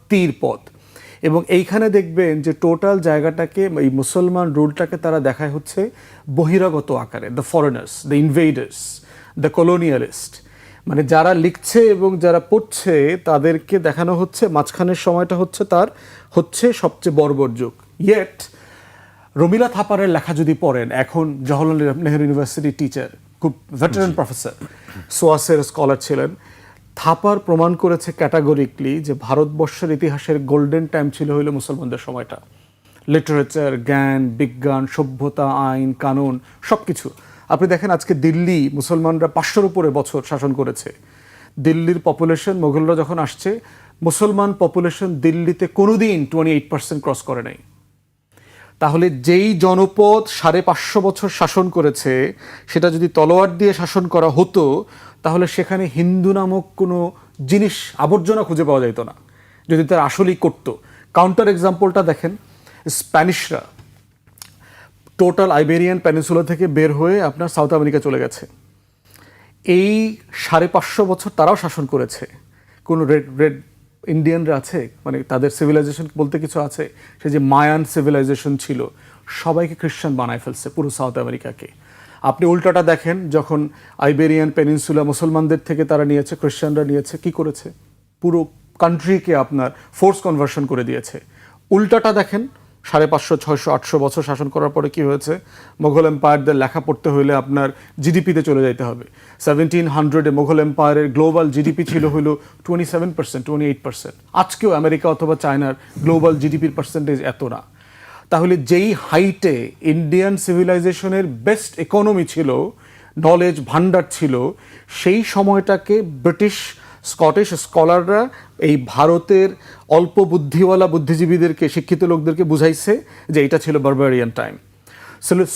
মুক্তির পথ। এবং এইখানে দেখবেন যে টোটাল জায়গাটাকে, এই মুসলমান রুলটাকে তারা দেখায় হচ্ছে বহিরাগত আকারে, দ্য ফরেনার্স, দ্য ইনভেডার্স, দ্য কলোনিয়ালিস্ট। মানে যারা লিখছে এবং যারা পড়ছে তাদেরকে দেখানো হচ্ছে মাঝখানের সময়টা হচ্ছে তার হচ্ছে সবচেয়ে বর্বর যুগ। ইয়েট রমিলা থাপারের লেখা যদি পড়েন, এখন জওহরলাল নেহরু ইউনিভার্সিটি টিচার, খুব ভেটারান প্রফেসর, সোয়াসের স্কলার ছিলেন, থাপার প্রমাণ করেছে ক্যাটাগরিকলি যে ভারতবর্ষের ইতিহাসের গোল্ডেন টাইম ছিল হইল মুসলমানদের সময়টা। লিটারেচার, জ্ঞান, বিজ্ঞান, সভ্যতা, আইন, কানুন, সব কিছু। আপনি দেখেন আজকে দিল্লি মুসলমানরা 500-র উপরে বছর শাসন করেছে। দিল্লির পপুলেশন, মোগলরা যখন আসছে, মুসলমান পপুলেশন দিল্লিতে কোনোদিন 28% ক্রস করে নাই। তাহলে যেই জনপদ 550 বছর শাসন করেছে, সেটা যদি তলোয়ার দিয়ে শাসন করা হতো, তাহলে সেখানে হিন্দু নামক কোনো জিনিস, আবর্জনা খুঁজে পাওয়া যেত না, যদি তার আসলেই করতো। কাউন্টার এক্সাম্পলটা দেখেন, স্প্যানিশরা টোটাল আইবেরিয়ান পেনিনসুলা থেকে বের হয়ে আপনার সাউথ আমেরিকা চলে গেছে। এই 550 বছর তারাও শাসন করেছে। কোনো রেড ইন্ডিয়ানরা আছে, মানে তাদের সিভিলাইজেশন বলতে কিছু আছে, সে যে মায়ান সিভিলাইজেশন ছিল, সবাইকে খ্রিস্টান বানায় ফেলছে পুরো সাউথ আমেরিকাকে। আপনি উল্টাটা দেখেন, যখন আইবেরিয়ান পেনিনসুলা মুসলমানদের থেকে তারা নিয়েছে, খ্রিস্টানরা নিয়েছে, কি করেছে? পুরো কান্ট্রিকে আপনার ফোর্স কনভার্সন করে দিয়েছে। উল্টাটা দেখেন, 550, 600, 800 বছর শাসন করার পরে কি হয়েছে? মোঘল এম্পায়ারদের লেখা পড়তে হলে আপনার জিডিপিতে চলে যেতে হবে। 1700-এ মোঘল এম্পায়ারের গ্লোবাল জিডিপি ছিল হলো 27%, 28%। আজকেও আমেরিকা অথবা চায়নার গ্লোবাল জিডিপির পার্সেন্টেজ এত না। তাহলে যেই হাইটে ইন্ডিয়ান সিভিলাইজেশনের বেস্ট ইকোনমি ছিল, নলেজ ভান্ডার ছিল, সেই সময়টাকে ব্রিটিশ স্কটিশ স্কলাররা এই ভারতের অল্প বুদ্ধিওয়ালা বুদ্ধিজীবীদেরকে, শিক্ষিত লোকদেরকে বুঝাইছে যে এটা ছিল বারবারিয়ান টাইম।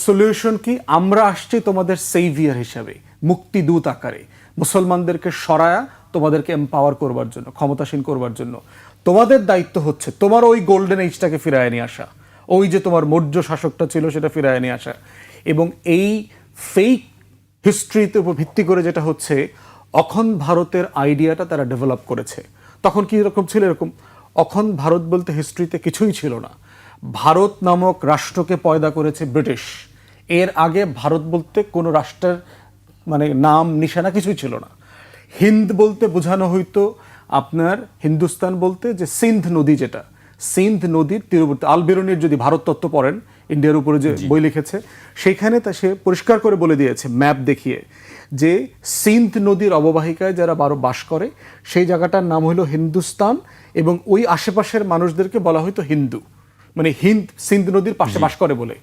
সলিউশন কি? আমরা আসছি তোমাদের সেভিয়ার হিসাবে, মুক্তিদূত আকারে, মুসলমানদেরকে সরায়া তোমাদেরকে এম্পাওয়ার করবার জন্য, ক্ষমতাসীন করবার জন্য। তোমাদের দায়িত্ব হচ্ছে তোমার ওই গোল্ডেন এজটাকে ফিরায় নিয়ে আসা, ওই যে তোমার মৌর্য শাসকটা ছিল সেটা ফিরায় নিয়ে আসা। এবং এই ফেক হিস্ট্রিতে উপর ভিত্তি করে যেটা হচ্ছে, অখণ্ড ভারতের আইডিয়াটা তারা ডেভেলপ করেছে। তখন কি রকম ছিল? এরকম অখণ্ড ভারত বলতে হিস্ট্রিতে কিছুই ছিল না। ভারত নামক রাষ্ট্রকে পয়দা করেছে ব্রিটিশ। এর আগে ভারত বলতে কোনো রাষ্ট্রের মানে নাম নিশানা কিছুই ছিল না। হিন্দ বলতে বোঝানো হইতো আপনার, হিন্দুস্তান বলতে যে সিন্ধ নদী, যেটা সিন্ধ নদীর তীরবর্তী। আল-বিরুনির যদি ভারত তত্ত্ব পড়েন, ইন্ডিয়ার উপরে যে বই লিখেছে, সেইখানে তা সে পরিষ্কার করে বলে দিয়েছে ম্যাপ দেখিয়ে যে সিন্ধ নদীর অববাহিকায় যারা বাস করে সেই জায়গাটার নাম হলো হিন্দুস্তান, এবং ওই আশেপাশের মানুষদেরকে বলা হয়তো হিন্দু, মানে সিন্ধ নদীর পাশে বাস করে বলে।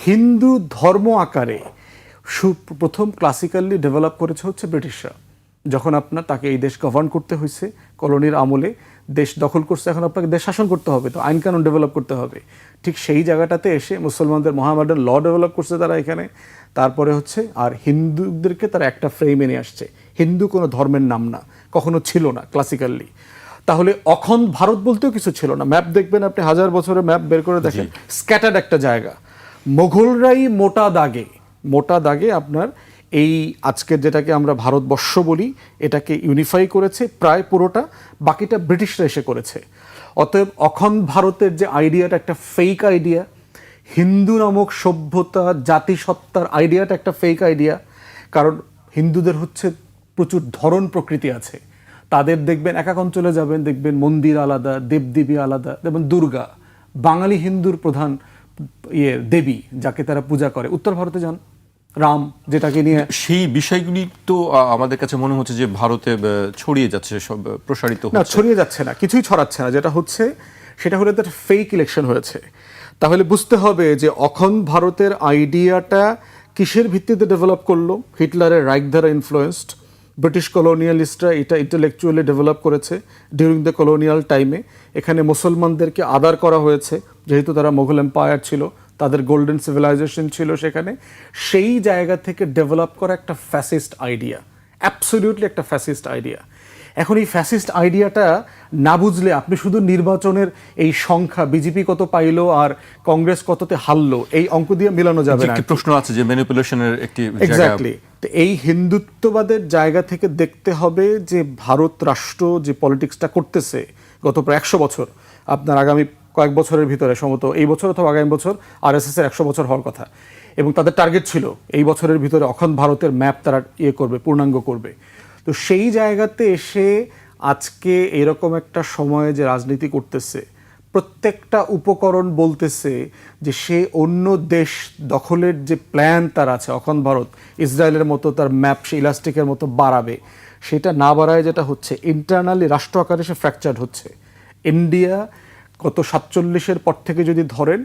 হিন্দু ধর্ম আকারে প্রথম ক্লাসিক্যালি ডেভেলপ করেছে হচ্ছে ব্রিটিশরা। যখন আপনার তাকে এই দেশ গভর্ন করতে হয়েছে, কলোনির আমলে দেশ দখল করছে, এখন আপনাকে দেশ শাসন করতে হবে, তো আইন কানুন ডেভেলপ করতে হবে। ঠিক সেই জায়গাটাতে এসে মুসলমানদের মোহামেডান ল ডেভেলপ করছে তারা এখানে। তারপরে হচ্ছে আর হিন্দুদেরকে তারা একটা ফ্রেমে নিয়ে আসছে। হিন্দু কোনো ধর্মের নাম না, কখনো ছিল না ক্লাসিক্যালি। তাহলে অখণ্ড ভারত বলতেও কিছু ছিল না। ম্যাপ দেখবেন আপনি, 1000 বছরের ম্যাপ বের করে দেখেন, স্ক্যাটার্ড একটা জায়গা। মোগলরাই মোটা দাগে আপনার এই আজকের যেটাকে আমরা ভারতবর্ষ বলি, এটাকে ইউনিফাই করেছে প্রায় পুরোটা, বাকিটা ব্রিটিশরা এসে করেছে। অতএব অখণ্ড ভারতের যে আইডিয়াটা একটা ফেক আইডিয়া, হিন্দু নামক সভ্যতা জাতিসত্তার আইডিয়াটা একটা ফেক আইডিয়া। কারণ হিন্দুদের হচ্ছে প্রচুর ধরন প্রকৃতি আছে। তাদের দেখবেন এক এক অঞ্চলে যাবেন, দেখবেন মন্দির আলাদা, দেবদেবী আলাদা। যেমন দুর্গা বাঙালি হিন্দুর প্রধান দেবী, যাকে তারা পূজা করে। উত্তর ভারতে যান, রাম, যেটাকে নিয়ে সেই বিষয়গুলি তো আমাদের কাছে মনে হচ্ছে যে ভারতে ছড়িয়ে যাচ্ছে, সব প্রসারিত না, ছড়িয়ে যাচ্ছে না, কিছুই ছড়াচ্ছে না। যেটা হচ্ছে সেটা হলো একটা ফেক ইলেকশন হয়েছে। তাহলে বুঝতে হবে যে অখণ্ড ভারতের আইডিয়াটা কিসের ভিত্তিতে ডেভেলপ করলো? হিটলারের রাইখ দ্বারা ইনফ্লুয়েন্সড। ব্রিটিশ কলোনিয়ালিস্টরা এটা ইন্টেলেকচুয়ালি ডেভেলপ করেছে ডিউরিং দ্য কলোনিয়াল টাইমে। এখানে মুসলমানদেরকে আদার করা হয়েছে, যেহেতু তারা মোগল এম্পায়ার ছিল, তাদের গোল্ডেন সিভিলাইজেশন ছিল সেখানে। সেই জায়গা থেকে ডেভেলপ করা একটা ফ্যাসিস্ট আইডিয়া, অ্যাবসলিউটলি একটা ফ্যাসিস্ট আইডিয়া। এখন এই ফ্যাসিস্ট আইডিয়াটা না বুঝলে আপনি শুধু নির্বাচনের এই সংখ্যা, বিজেপি কত পাইলো আর কংগ্রেস কততে হারলো, এই অঙ্ক দিয়ে মিলানো যাবে না। প্রশ্ন আছে যে ম্যানিপুলেশনের একটি এক্স্যাক্টলি। তো এই হিন্দুত্ববাদের জায়গা থেকে দেখতে হবে যে ভারত রাষ্ট্র যে পলিটিক্সটা করতেছে, গত প্রায় 100 বছর, আপনার আগামী কয়েক বছরের ভিতরে সম্ভবত এই বছর অথবা আগামী বছর আরএসএস এর 100 বছর হওয়ার কথা, এবং তাদের টার্গেট ছিল এই বছরের ভিতরে অখণ্ড ভারতের ম্যাপ তারা করবে, পূর্ণাঙ্গ করবে। তো সেই জায়গাতে এসে আজকে এরকম একটা সময়ে যে রাজনীতি করতেছে, প্রত্যেকটা উপকরণ বলতেছে যে সে অন্য দেশ দখলের যে প্ল্যান তার আছে, অখণ্ড ভারত ইসরায়েলের মতো তার ম্যাপ সে ইলাস্টিকের মতো বাড়াবে, সেটা না বাড়ায় যেটা হচ্ছে ইন্টারনালি রাষ্ট্র আকারে সে ফ্র্যাকচার হচ্ছে। ইন্ডিয়া গত 47-এর পর থেকে যদি ধরেন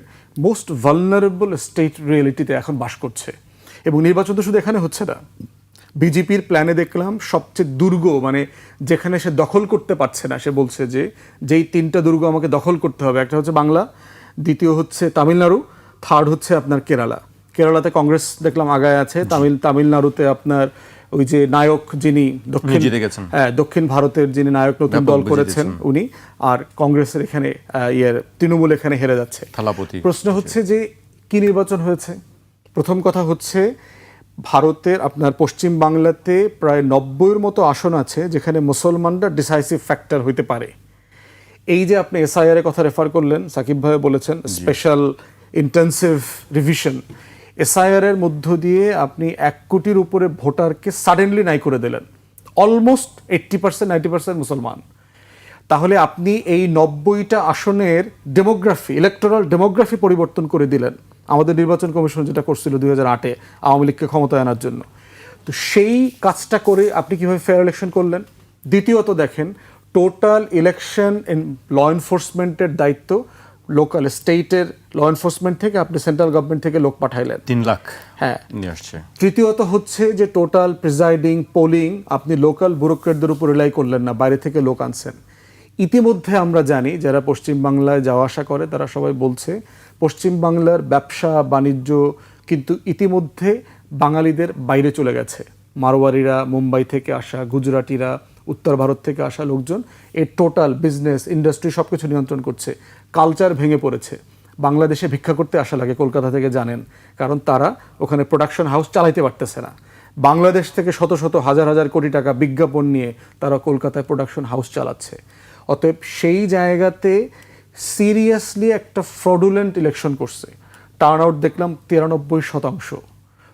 মোস্ট ভালনারেবল স্টেট রিয়েলিটিতে এখন বাস করছে, এবং নির্বাচন তো শুধু এখানে হচ্ছে না, বিজেপির প্ল্যানে দেখলাম সবচেয়ে দুর্গ, মানে যেখানে সে দখল করতে পারছে না, সে বলছে যে যেই 3টা দুর্গ আমাকে দখল করতে হবে, একটা হচ্ছে বাংলা, দ্বিতীয় হচ্ছে তামিলনাড়ু, থার্ড হচ্ছে আপনার কেরালা। কেরালাতে কংগ্রেস দেখলাম আগায় আছে, তামিলনাড়ুতে আপনার ওই যে নায়ক যিনি দক্ষিণ ভারতের যিনি নায়ক নতুন দল করেছেন উনি, আর কংগ্রেসের এখানে তৃণমূল এখানে হেরে যাচ্ছে। প্রশ্ন হচ্ছে যে কি নির্বাচন হয়েছে? প্রথম কথা হচ্ছে ভারতের আপনার পশ্চিম বাংলাতে প্রায় 90-এর মতো আসন আছে যেখানে মুসলমানরা ডিসাইসিভ ফ্যাক্টর হইতে পারে। এই যে আপনি এসআইআর এর কথা রেফার করলেন, সাকিব ভাই বলেছেন স্পেশাল ইন্টেন্সিভ রিভিশন, এসআইআর এর মধ্য দিয়ে আপনি 1 কোটির উপরে ভোটারকে সাডেনলি নাই করে দিলেন, অলমোস্ট 80% 90% মুসলমান। তাহলে আপনি এই 90টা আসনের ডেমোগ্রাফি, ইলেকটোরাল ডেমোগ্রাফি পরিবর্তন করে দিলেন, আমাদের নির্বাচন কমিশন যেটা করছিল 2008-এ আওয়ামী লীগকে ক্ষমতায় আনার জন্য। তো সেই কাজটা করে আপনি কিভাবে ফেয়ার ইলেকশন করলেন? দ্বিতীয়ত দেখেন, টোটাল ইলেকশন ল এনফোর্সমেন্টের দায়িত্ব লোকাল স্টেটের ল এনফোর্সমেন্ট থেকে আপনি সেন্ট্রাল গভর্নমেন্ট থেকে লোক পাঠাইলেন 3 লাখ, হ্যাঁ নিয়ে আসছে। তৃতীয়ত হচ্ছে যে টোটাল প্রিজাইডিং পোলিং আপনি লোকাল ব্যুরোক্রেটদের উপর রিলাই করলেন না, বাইরে থেকে লোক আনছেন। ইতিমধ্যে আমরা জানি যারা পশ্চিম বাংলায় যাওয়া আসা করে তারা সবাই বলছে পশ্চিম বাংলার ব্যবসা বাণিজ্য কিন্তু ইতিমধ্যে বাঙালিদের বাইরে চলে গেছে। মারোয়ারিরা, মুম্বাই থেকে আসা, গুজরাটিরা, উত্তর ভারত থেকে আসা লোকজন এই টোটাল বিজনেস ইন্ডাস্ট্রি সব কিছু নিয়ন্ত্রণ করছে। কালচার ভেঙে পড়েছে। বাংলাদেশে ভিক্ষা করতে আসা লাগে কলকাতা থেকে, জানেন, কারণ তারা ওখানে প্রোডাকশন হাউস চালাইতে পারতেছে না। বাংলাদেশ থেকে শত শত হাজার হাজার কোটি টাকা বিজ্ঞাপন নিয়ে তারা কলকাতায় প্রোডাকশন হাউস চালাচ্ছে। অতএব সেই জায়গাতে সিরিয়াসলি একটা ফ্রডুলেন্ট ইলেকশন করছে। টার্ন আউট দেখলাম 93%।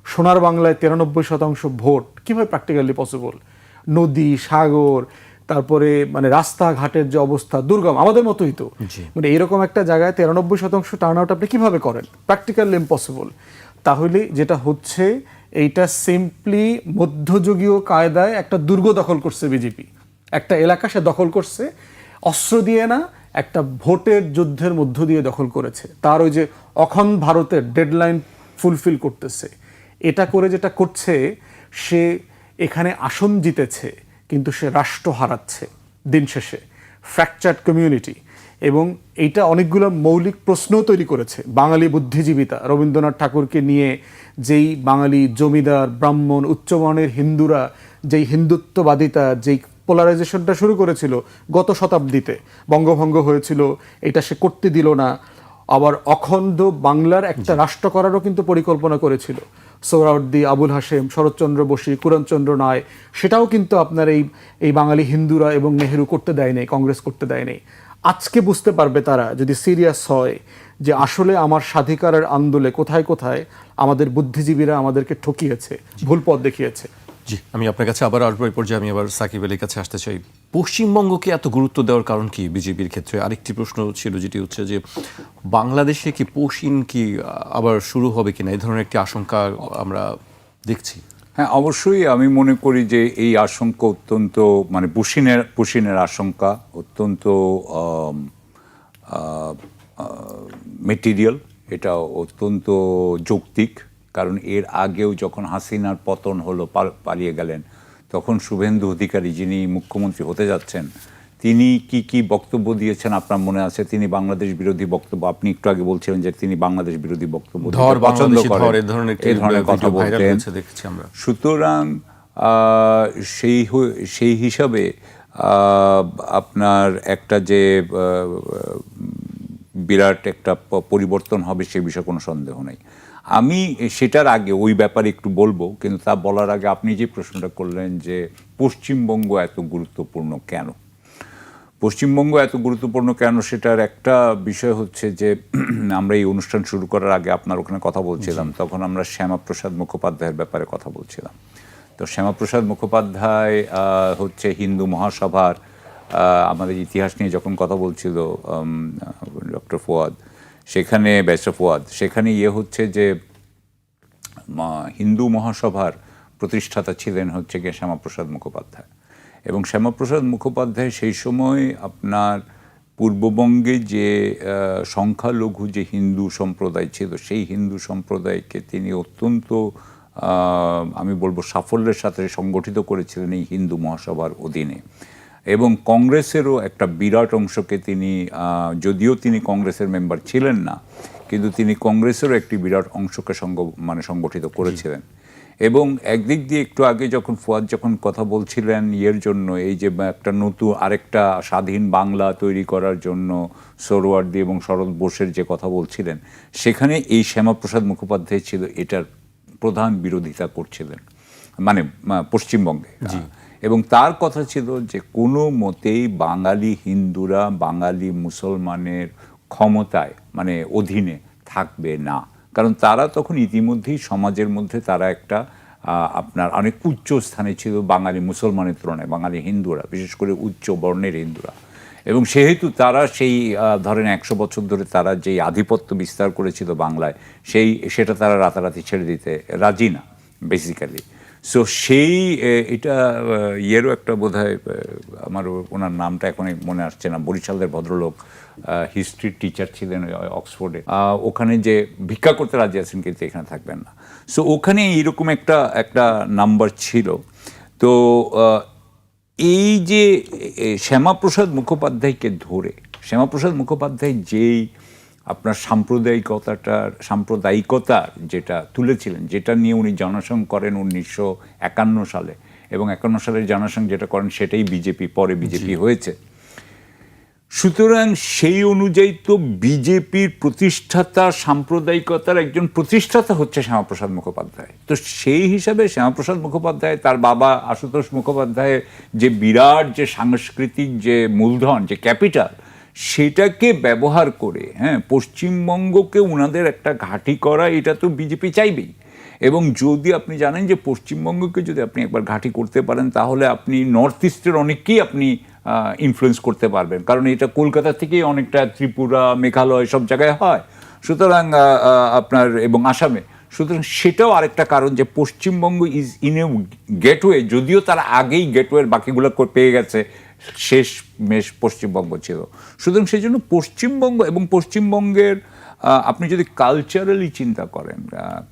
সোনার বাংলায় 93% ভোট কিভাবে প্র্যাকটিক্যালি পসিবল? নদী, সাগর, তারপরে মানে রাস্তাঘাটের যে অবস্থা দুর্গম, আমাদের মতোই তো, মানে এরকম একটা জায়গায় 93% টার্ন আউট আপনি কিভাবে করেন? Practically impossible. তাহলে যেটা হচ্ছে এইটা সিম্পলি মধ্যযুগীয় কায়দায় একটা দুর্গ দখল করছে বিজেপি, একটা এলাকা সে দখল করছে, অস্ত্র দিয়ে না, একটা ভোটের যুদ্ধের মধ্য দিয়ে দখল করেছে। তার ওই যে অখণ্ড ভারতের ডেডলাইন ফুলফিল করতেছে। এটা করে যেটা করছে, সে এখানে আসন জিতেছে কিন্তু সে রাষ্ট্র হারাচ্ছে দিন শেষে, ফ্র্যাকচার্ড কমিউনিটি। এবং এইটা অনেকগুলো মৌলিক প্রশ্নও তৈরি করেছে। বাঙালি বুদ্ধিজীবিতা রবীন্দ্রনাথ ঠাকুরকে নিয়ে যেই বাঙালি জমিদার, ব্রাহ্মণ, উচ্চবর্ণের হিন্দুরা যেই হিন্দুত্ববাদিতা, যেই পোলারাইজেশনটা শুরু করেছিল গত শতাব্দীতে, বঙ্গভঙ্গ হয়েছিল, এটা সে করতে দিল না। আবার অখণ্ড বাংলার একটা রাষ্ট্র করারও কিন্তু পরিকল্পনা করেছিল। সোহরাওয়ার্দী, আবুল হাশেম, শরৎচন্দ্র বসু, কুরণচন্দ্র রায়, সেটাও কিন্তু আপনার এই বাঙালি হিন্দুরা এবং নেহেরু করতে দেয় নাই, কংগ্রেস করতে দেয় নাই। আজকে বুঝতে পারবে তারা যদি সিরিয়াস হয় যে আসলে আমার স্বাধিকারের আন্দোলনে কোথায় কোথায় আমাদের বুদ্ধিজীবীরা আমাদেরকে ঠকিয়েছে, ভুল পথ দেখিয়েছে। জি, আমি আপনার কাছে আবার আসবো। এই পর্যায়ে আমি আবার সাকিব আলীর কাছে আসতে চাই। পশ্চিমবঙ্গকে এত গুরুত্ব দেওয়ার কারণ কি বিজেপির ক্ষেত্রে? আরেকটি প্রশ্ন ছিল যেটি হচ্ছে যে বাংলাদেশে কি পশ্চিম কি আবার শুরু হবে কিনা, এই ধরনের একটি আশঙ্কা আমরা দেখছি। হ্যাঁ, অবশ্যই আমি মনে করি যে এই আশঙ্কা অত্যন্ত মানে পুশিনের আশঙ্কা অত্যন্ত মেটেরিয়াল, এটা অত্যন্ত যৌক্তিক। কারণ এর আগেও যখন হাসিনার পতন হলো, পালিয়ে গেলেন, তখন শুভেন্দু অধিকারী যিনি মুখ্যমন্ত্রী হতে যাচ্ছেন তিনি কি বক্তব্য দিয়েছেন আপনার মনে আছে? তিনি বাংলাদেশ বিরোধী বক্তব্য, আপনি একটু আগে বলছিলেন যে তিনি বাংলাদেশ বিরোধী বক্তব্য পছন্দ করেন, এই ধরনের কথা বলতেন। সুতরাং সেই হিসাবে আপনার একটা যে বিরাট একটা পরিবর্তন হবে সে বিষয়ে কোনো সন্দেহ নেই। আমি সেটার আগে ওই ব্যাপারে একটু বলবো, কিন্তু তা বলার আগে আপনি যে প্রশ্নটা করলেন যে পশ্চিমবঙ্গ এত গুরুত্বপূর্ণ কেন, পশ্চিমবঙ্গ এত গুরুত্বপূর্ণ কেন সেটার একটা বিষয় হচ্ছে যে আমরা এই অনুষ্ঠান শুরু করার আগে আপনার ওখানে কথা বলছিলাম, তখন আমরা শ্যামাপ্রসাদ মুখোপাধ্যায়ের ব্যাপারে কথা বলছিলাম। তো শ্যামাপ্রসাদ মুখোপাধ্যায় হচ্ছে হিন্দু মহাসভার আমাদের ইতিহাস নিয়ে যখন কথা বলছিল ডক্টর ফুয়াদ, সেখানে ব্যারিস্টার ফুয়াদ, সেখানে হচ্ছে যে হিন্দু মহাসভার প্রতিষ্ঠাতা ছিলেন হচ্ছে গিয়ে শ্যামাপ্রসাদ মুখোপাধ্যায়। এবং শ্যামাপ্রসাদ মুখোপাধ্যায় সেই সময় আপনার পূর্ববঙ্গে যে সংখ্যালঘু যে হিন্দু সম্প্রদায় ছিল, সেই হিন্দু সম্প্রদায়কে তিনি অত্যন্ত আমি বলবো সাফল্যের সাথে সংগঠিত করেছিলেন এই হিন্দু মহাসভার অধীনে। এবং কংগ্রেসেরও একটা বিরাট অংশকে তিনি, যদিও তিনি কংগ্রেসের মেম্বার ছিলেন না, কিন্তু তিনি কংগ্রেসেরও একটি বিরাট অংশকে সংগঠিত করেছিলেন। এবং একদিক দিয়ে একটু আগে যখন ফুয়াদ যখন কথা বলছিলেন জন্য, এই যে একটা নতুন আরেকটা স্বাধীন বাংলা তৈরি করার জন্য সোহরাওয়ার্দী এবং শরৎ বোসের যে কথা বলছিলেন, সেখানে এই শ্যামাপ্রসাদ মুখোপাধ্যায় ছিল এটার প্রধান বিরোধিতা করছিলেন, মানে পশ্চিমবঙ্গে। এবং তার কথা ছিল যে কোনো মতেই বাঙালি হিন্দুরা বাঙালি মুসলমানের ক্ষমতায় মানে অধীনে থাকবে না, কারণ তারা তখন ইতিমধ্যেই সমাজের মধ্যে তারা একটা আপনার অনেক উচ্চ স্থানে ছিল বাঙালি মুসলমানের তুলনায়, বাঙালি হিন্দুরা বিশেষ করে উচ্চ বর্ণের হিন্দুরা। এবং সেহেতু তারা সেই ধরেন 100 বছর ধরে তারা যেই আধিপত্য বিস্তার করেছিল বাংলায়, সেটা তারা রাতারাতি ছেড়ে দিতে রাজি না বেসিক্যালি। সো সেই এটা একটা বোধহয় আমার ওনার নামটা এখন মনে আসছে না, বরিশালের ভদ্রলোক, হিস্ট্রির টিচার ছিলেন অক্সফোর্ডে, ওখানে যে ভিক্ষা করতে রাজি আছেন কিন্তু এখানে থাকবেন না। সো ওখানে এইরকম একটা নাম্বার ছিল। তো এই যে শ্যামাপ্রসাদ মুখোপাধ্যায়কে ধরে, শ্যামাপ্রসাদ মুখোপাধ্যায় যেই আপনার সাম্প্রদায়িকতার যেটা তুলেছিলেন, যেটা নিয়ে উনি জনসংঘ করেন 1951 সালে, এবং 51 সালের জনসংঘ যেটা করেন সেটাই বিজেপি, পরে বিজেপি হয়েছে। সুতরাং সেই অনুযায়ী তো বিজেপির প্রতিষ্ঠাতা, সাম্প্রদায়িকতার একজন প্রতিষ্ঠাতা হচ্ছে শ্যামাপ্রসাদ মুখোপাধ্যায়। তো সেই হিসাবে শ্যামাপ্রসাদ মুখোপাধ্যায়, তার বাবা আশুতোষ মুখোপাধ্যায়ের যে বিরাট যে সাংস্কৃতিক যে মূলধন, যে ক্যাপিটাল, সেটাকে ব্যবহার করে পশ্চিমবঙ্গকে ওনাদের একটা ঘাঁটি করা, এটা তো বিজেপি চাইবেই। এবং যদি আপনি জানেন যে পশ্চিমবঙ্গকে যদি আপনি একবার ঘাঁটি করতে পারেন, তাহলে আপনি নর্থ ইস্টের অনেককেই আপনি ইনফ্লুয়েন্স করতে পারবেন, কারণ এটা কলকাতা থেকেই অনেকটা ত্রিপুরা, মেঘালয় সব জায়গায় হয়। সুতরাং আপনার এবং আসামে, সুতরাং সেটাও আরেকটা কারণ যে Paschimbanga is in a gateway, যদিও তারা আগেই গেটওয়ের বাকিগুলো পেয়ে গেছে, শেষ মেশ পশ্চিমবঙ্গ ছিল। সুতরাং সেই জন্য পশ্চিমবঙ্গ এবং পশ্চিমবঙ্গের আপনি যদি কালচারালি চিন্তা করেন,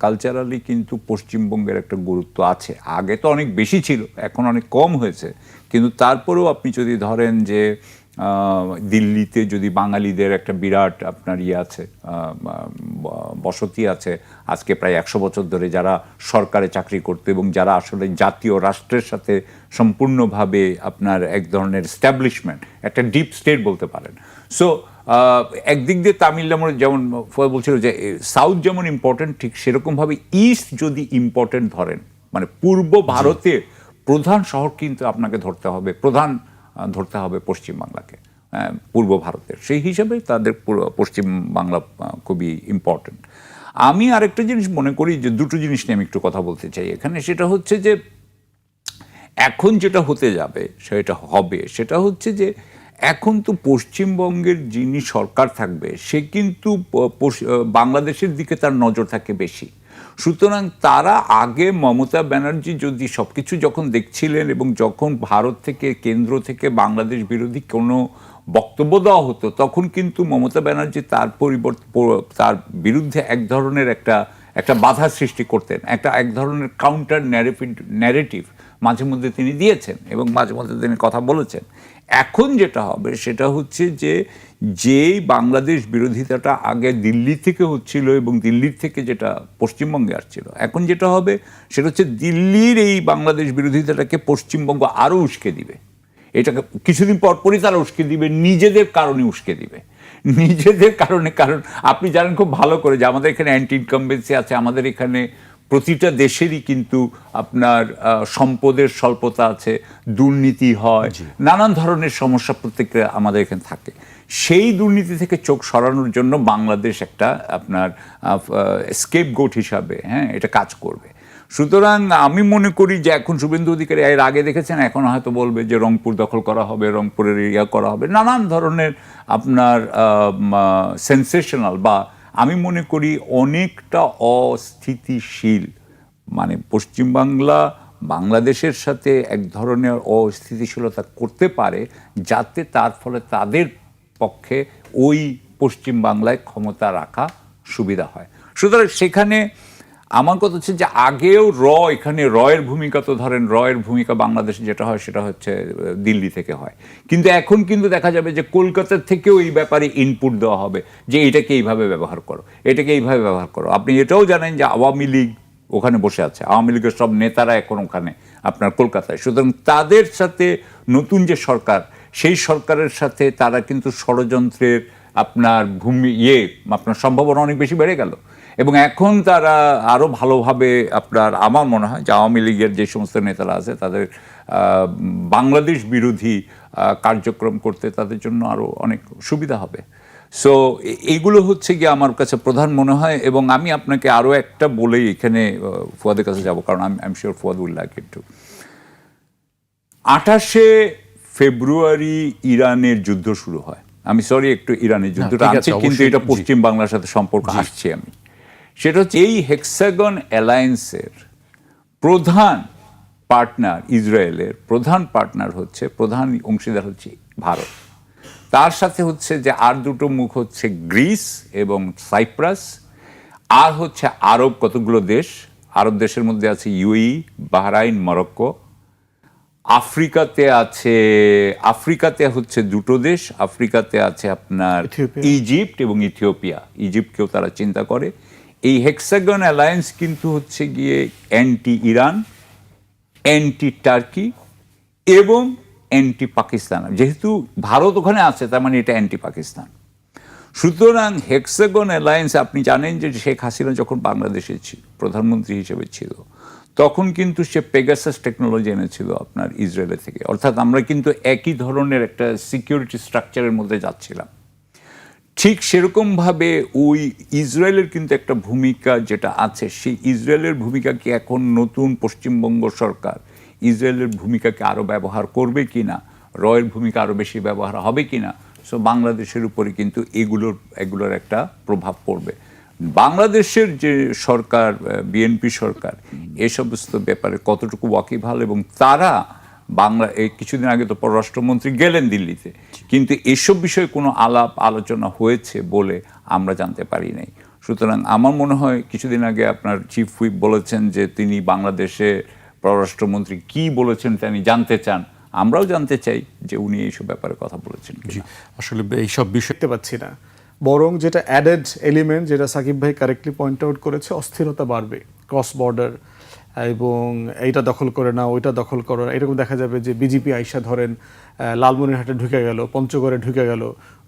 কালচারালি কিন্তু পশ্চিমবঙ্গের একটা গুরুত্ব আছে। আগে তো অনেক বেশি ছিল, এখন অনেক কম হয়েছে, কিন্তু তারপরেও আপনি যদি ধরেন যে দিল্লিতে যদি বাঙালিদের একটা বিরাট আপনার আছে, বসতি আছে আজকে প্রায় 100 বছর ধরে, যারা সরকারে চাকরি করতো এবং যারা আসলে জাতীয় রাষ্ট্রের সাথে সম্পূর্ণভাবে আপনার এক ধরনের এস্টাবলিশমেন্ট, একটা ডিপ স্টেট বলতে পারেন। সো একদিক দিয়ে তামিলনাড়ু যেমন বলছিল যে সাউথ যেমন ইম্পর্টেন্ট, ঠিক সেরকমভাবে ইস্ট যদি ইম্পর্টেন্ট ধরেন, মানে পূর্ব ভারতের প্রধান শহর কিন্তু আপনাকে ধরতে হবে পশ্চিমবাংলাকে, পূর্ব ভারতের। সেই হিসাবে তাদের পশ্চিম বাংলা খুবই ইম্পর্টেন্ট। আমি আরেকটা জিনিস মনে করি যে দুটো জিনিস নিয়ে আমি একটু কথা বলতে চাই এখানে, সেটা হচ্ছে যে এখন যেটা হতে যাবে সেটা হচ্ছে যে এখন তো পশ্চিমবঙ্গের যিনি সরকার থাকবে, সে কিন্তু বাংলাদেশের দিকে তার নজর থাকে বেশি। সুতরাং তারা আগে মমতা ব্যানার্জি যদি সব কিছু যখন দেখছিলেন এবং যখন ভারত থেকে, কেন্দ্র থেকে বাংলাদেশ বিরোধী কোনো বক্তব্য দেওয়া হতো, তখন কিন্তু মমতা ব্যানার্জি তার বিরুদ্ধে এক ধরনের একটা বাধা সৃষ্টি করতেন, এক ধরনের কাউন্টার ন্যারেটিভ মাঝে মধ্যে তিনি দিয়েছেন এবং মাঝে মধ্যে তিনি কথা বলেছেন। এখন যেটা হবে সেটা হচ্ছে যে বাংলাদেশ বিরোধিতাটা আগে দিল্লি থেকে হচ্ছিল এবং দিল্লির থেকে যেটা পশ্চিমবঙ্গে আসছিল, এখন যেটা হবে সেটা হচ্ছে দিল্লির এই বাংলাদেশ বিরোধিতাটাকে পশ্চিমবঙ্গ আরও উস্কে দিবে। এটাকে কিছুদিন পরপরই তারা উস্কে দিবে, নিজেদের কারণে উস্কে দিবে, নিজেদের কারণে। কারণ আপনি জানেন খুব ভালো করে যে আমাদের এখানে অ্যান্টি ইনকামবেন্সি আছে, আমাদের এখানে প্রতিটা দেশেরই কিন্তু আপনার সম্পদের স্বল্পতা আছে, দুর্নীতি হয়, নানান ধরনের সমস্যা প্রত্যেকটা আমাদের এখানে থাকে। সেই দুর্নীতি থেকে চোখ সরানোর জন্য বাংলাদেশ একটা আপনার স্কেপগোট হিসাবে এটা কাজ করবে। সুতরাং আমি মনে করি যে এখন শুভেন্দু অধিকারী এর আগে দেখেছেন, এখন হয়তো বলবে যে রংপুর দখল করা হবে, রংপুরের এরিয়া করা হবে, নানান ধরনের আপনার সেন্সেশনাল বা আমি মনে করি অনেকটা অস্থিতিশীল, মানে পশ্চিমবাংলা বাংলাদেশের সাথে এক ধরনের অস্থিতিশীলতা করতে পারে, যাতে তার ফলে তাদের পক্ষে ওই পশ্চিমবাংলায় ক্ষমতা রাখা সুবিধা হয়। সুতরাং সেখানে আমার কথা হচ্ছে যে আগেও এখানে রয়ের ভূমিকা, তো ধরেন রয়ের ভূমিকা বাংলাদেশে যেটা হয় সেটা হচ্ছে দিল্লি থেকে হয়, কিন্তু এখন কিন্তু দেখা যাবে যে কলকাতার থেকেও এই ব্যাপারে ইনপুট দেওয়া হবে যে এটাকে এইভাবে ব্যবহার করো, এটাকে এইভাবে ব্যবহার করো। আপনি এটাও জানেন যে আওয়ামী লীগ ওখানে বসে আছে, আওয়ামী লীগের সব নেতারা এখন ওখানে আপনার কলকাতায়। সুতরাং তাদের সাথে নতুন যে সরকার, সেই সরকারের সাথে তারা কিন্তু ষড়যন্ত্রের আপনার আপনার সম্ভাবনা অনেক বেশি বেড়ে গেল, এবং এখন তারা আরও ভালোভাবে আপনার আমার মনে হয় যে আওয়ামী লীগের যে সমস্ত নেতারা আছে তাদের বাংলাদেশ বিরোধী কার্যক্রম করতে তাদের জন্য আরও অনেক সুবিধা হবে। সো এইগুলো হচ্ছে গিয়ে আমার কাছে প্রধান মনে হয়। এবং আমি আপনাকে আরও একটা বলেই এখানে ফুয়াদের কাছে যাব, কারণ I am sure Fuad will like it too. 28শে ফেব্রুয়ারি ইরানের যুদ্ধ শুরু হয়। আমি সরি একটু ইরানের যুদ্ধটা আনছি, কিন্তু এটা পশ্চিম বাংলার সাথে সম্পর্ক আসছে আমি। সেটা হচ্ছে এই হেক্সাগন অ্যালায়েন্সের প্রধান পার্টনার, ইসরায়েলের প্রধান পার্টনার হচ্ছে, প্রধান অংশীদার হচ্ছে ভারত। তার সাথে হচ্ছে যে আর দুটো মুখ হচ্ছে গ্রিস এবং সাইপ্রাস, আর হচ্ছে আরব কতগুলো দেশ। আরব দেশের মধ্যে আছে ইউএই, বাহরাইন, মরক্কো। আফ্রিকাতে হচ্ছে দুটো দেশ, আফ্রিকাতে আছে আপনার ইজিপ্ট এবং ইথিওপিয়া। ইজিপ্টকেও তারা চিন্তা করে। এই হেক্সাগন অ্যালায়েন্স কিন্তু হচ্ছে গিয়ে অ্যান্টি ইরান, অ্যান্টি টার্কি এবং অ্যান্টি পাকিস্তান। যেহেতু ভারত ওখানে আছে, তার মানে এটা অ্যান্টি পাকিস্তান। সুতরাং হেক্সাগন অ্যালায়েন্স, আপনি জানেন যে শেখ হাসিনা যখন বাংলাদেশে প্রধানমন্ত্রী হিসেবে ছিল, তখন কিন্তু সে পেগাসাস টেকনোলজি এনেছিল আপনার ইসরায়েলের থেকে। অর্থাৎ আমরা কিন্তু একই ধরনের একটা সিকিউরিটি স্ট্রাকচারের মধ্যে যাচ্ছিলাম। ঠিক সেরকমভাবে ওই ইসরায়েলের কিন্তু একটা ভূমিকা যেটা আছে, সেই ইসরায়েলের ভূমিকাকে এখন নতুন পশ্চিমবঙ্গ সরকার ইসরায়েলের ভূমিকাকে আরও ব্যবহার করবে কিনা, রয়ের ভূমিকা আরও বেশি ব্যবহার হবে কিনা, সো বাংলাদেশের উপরে কিন্তু এগুলোর একটা প্রভাব পড়বে। বাংলাদেশের যে সরকার, বিএনপি সরকার, এ সমস্ত ব্যাপারে কতটুকু ওয়াকিবহাল, এবং তারা কিছুদিন আগে তো পররাষ্ট্রমন্ত্রী গেলেন দিল্লিতে, কিন্তু এসব বিষয়ে কোনো আলোচনা হয়েছে বলে আমরা জানতে পারি নাই। সুতরাং আমার মনে হয় কিছুদিন আগে আপনার চিফ হুইপ বলেছেন যে তিনি বাংলাদেশে পররাষ্ট্রমন্ত্রী কি বলেছেন তিনি জানতে চান। আমরাও জানতে চাই যে উনি এইসব ব্যাপারে কথা বলেছেন। আসলে এইসব বিষয় দেখতে পাচ্ছি না, বরং যেটা অ্যাডেড এলিমেন্ট, যেটা সাকিব ভাই কারেক্টলি পয়েন্ট আউট করেছে, অস্থিরতা বাড়বে ক্রস বর্ডার, এবং এইটা দখল করে না, ওইটা দখল করো না। এরকম দেখা যাবে যে বিজেপি আইসা ধরেন লালমনিরহাটে ঢুকে গেল, পঞ্চগড়ে ঢুকে গেল,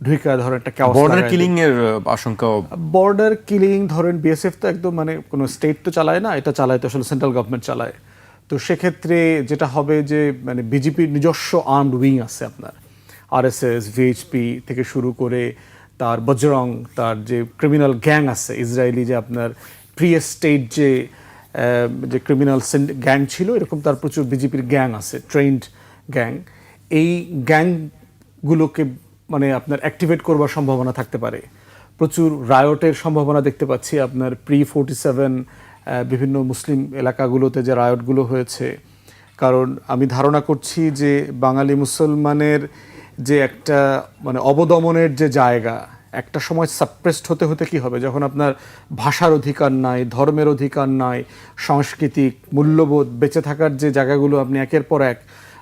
ঢুকে ধরেন একটা বর্ডার কিলিং এর আশঙ্কা। বর্ডার কিলিং ধরেন বিএসএফ তো একদম মানে কোনো স্টেট তো চালায় না, এটা চালায় তো আসলে সেন্ট্রাল গভর্নমেন্ট চালায়। তো সেক্ষেত্রে যেটা হবে যে মানে বিজেপির নিজস্ব আর্মড উইং আছে আপনার, আরএসএস, ভিএইচপি থেকে শুরু করে তার বজরং, তার যে ক্রিমিনাল গ্যাং আছে ইসরায়েলি, যে আপনার প্রি স্টেট যে ক্রিমিনাল গ্যাং ছিল, এরকম তার প্রচুর বিজেপির গ্যাং আছে, ট্রেন্ড গ্যাং। এই গ্যাংগুলোকে মানে আপনার অ্যাক্টিভেট করবার সম্ভাবনা থাকতে পারে। প্রচুর রায়টের সম্ভাবনা দেখতে পাচ্ছি আপনার প্রি-47 বিভিন্ন মুসলিম এলাকাগুলোতে যে রায়টগুলো হয়েছে। কারণ আমি ধারণা করছি যে বাঙালি মুসলমানের যে একটা মানে অবদমনের যে জায়গা, একটা সময় সাপ্রেসড হতে হতে কি হবে, যখন আপনার ভাষার অধিকার নাই, ধর্মের অধিকার নাই, সাংস্কৃতিক মূল্যবোধ বেঁচে থাকার যে জায়গাগুলো আপনি একের পর এক,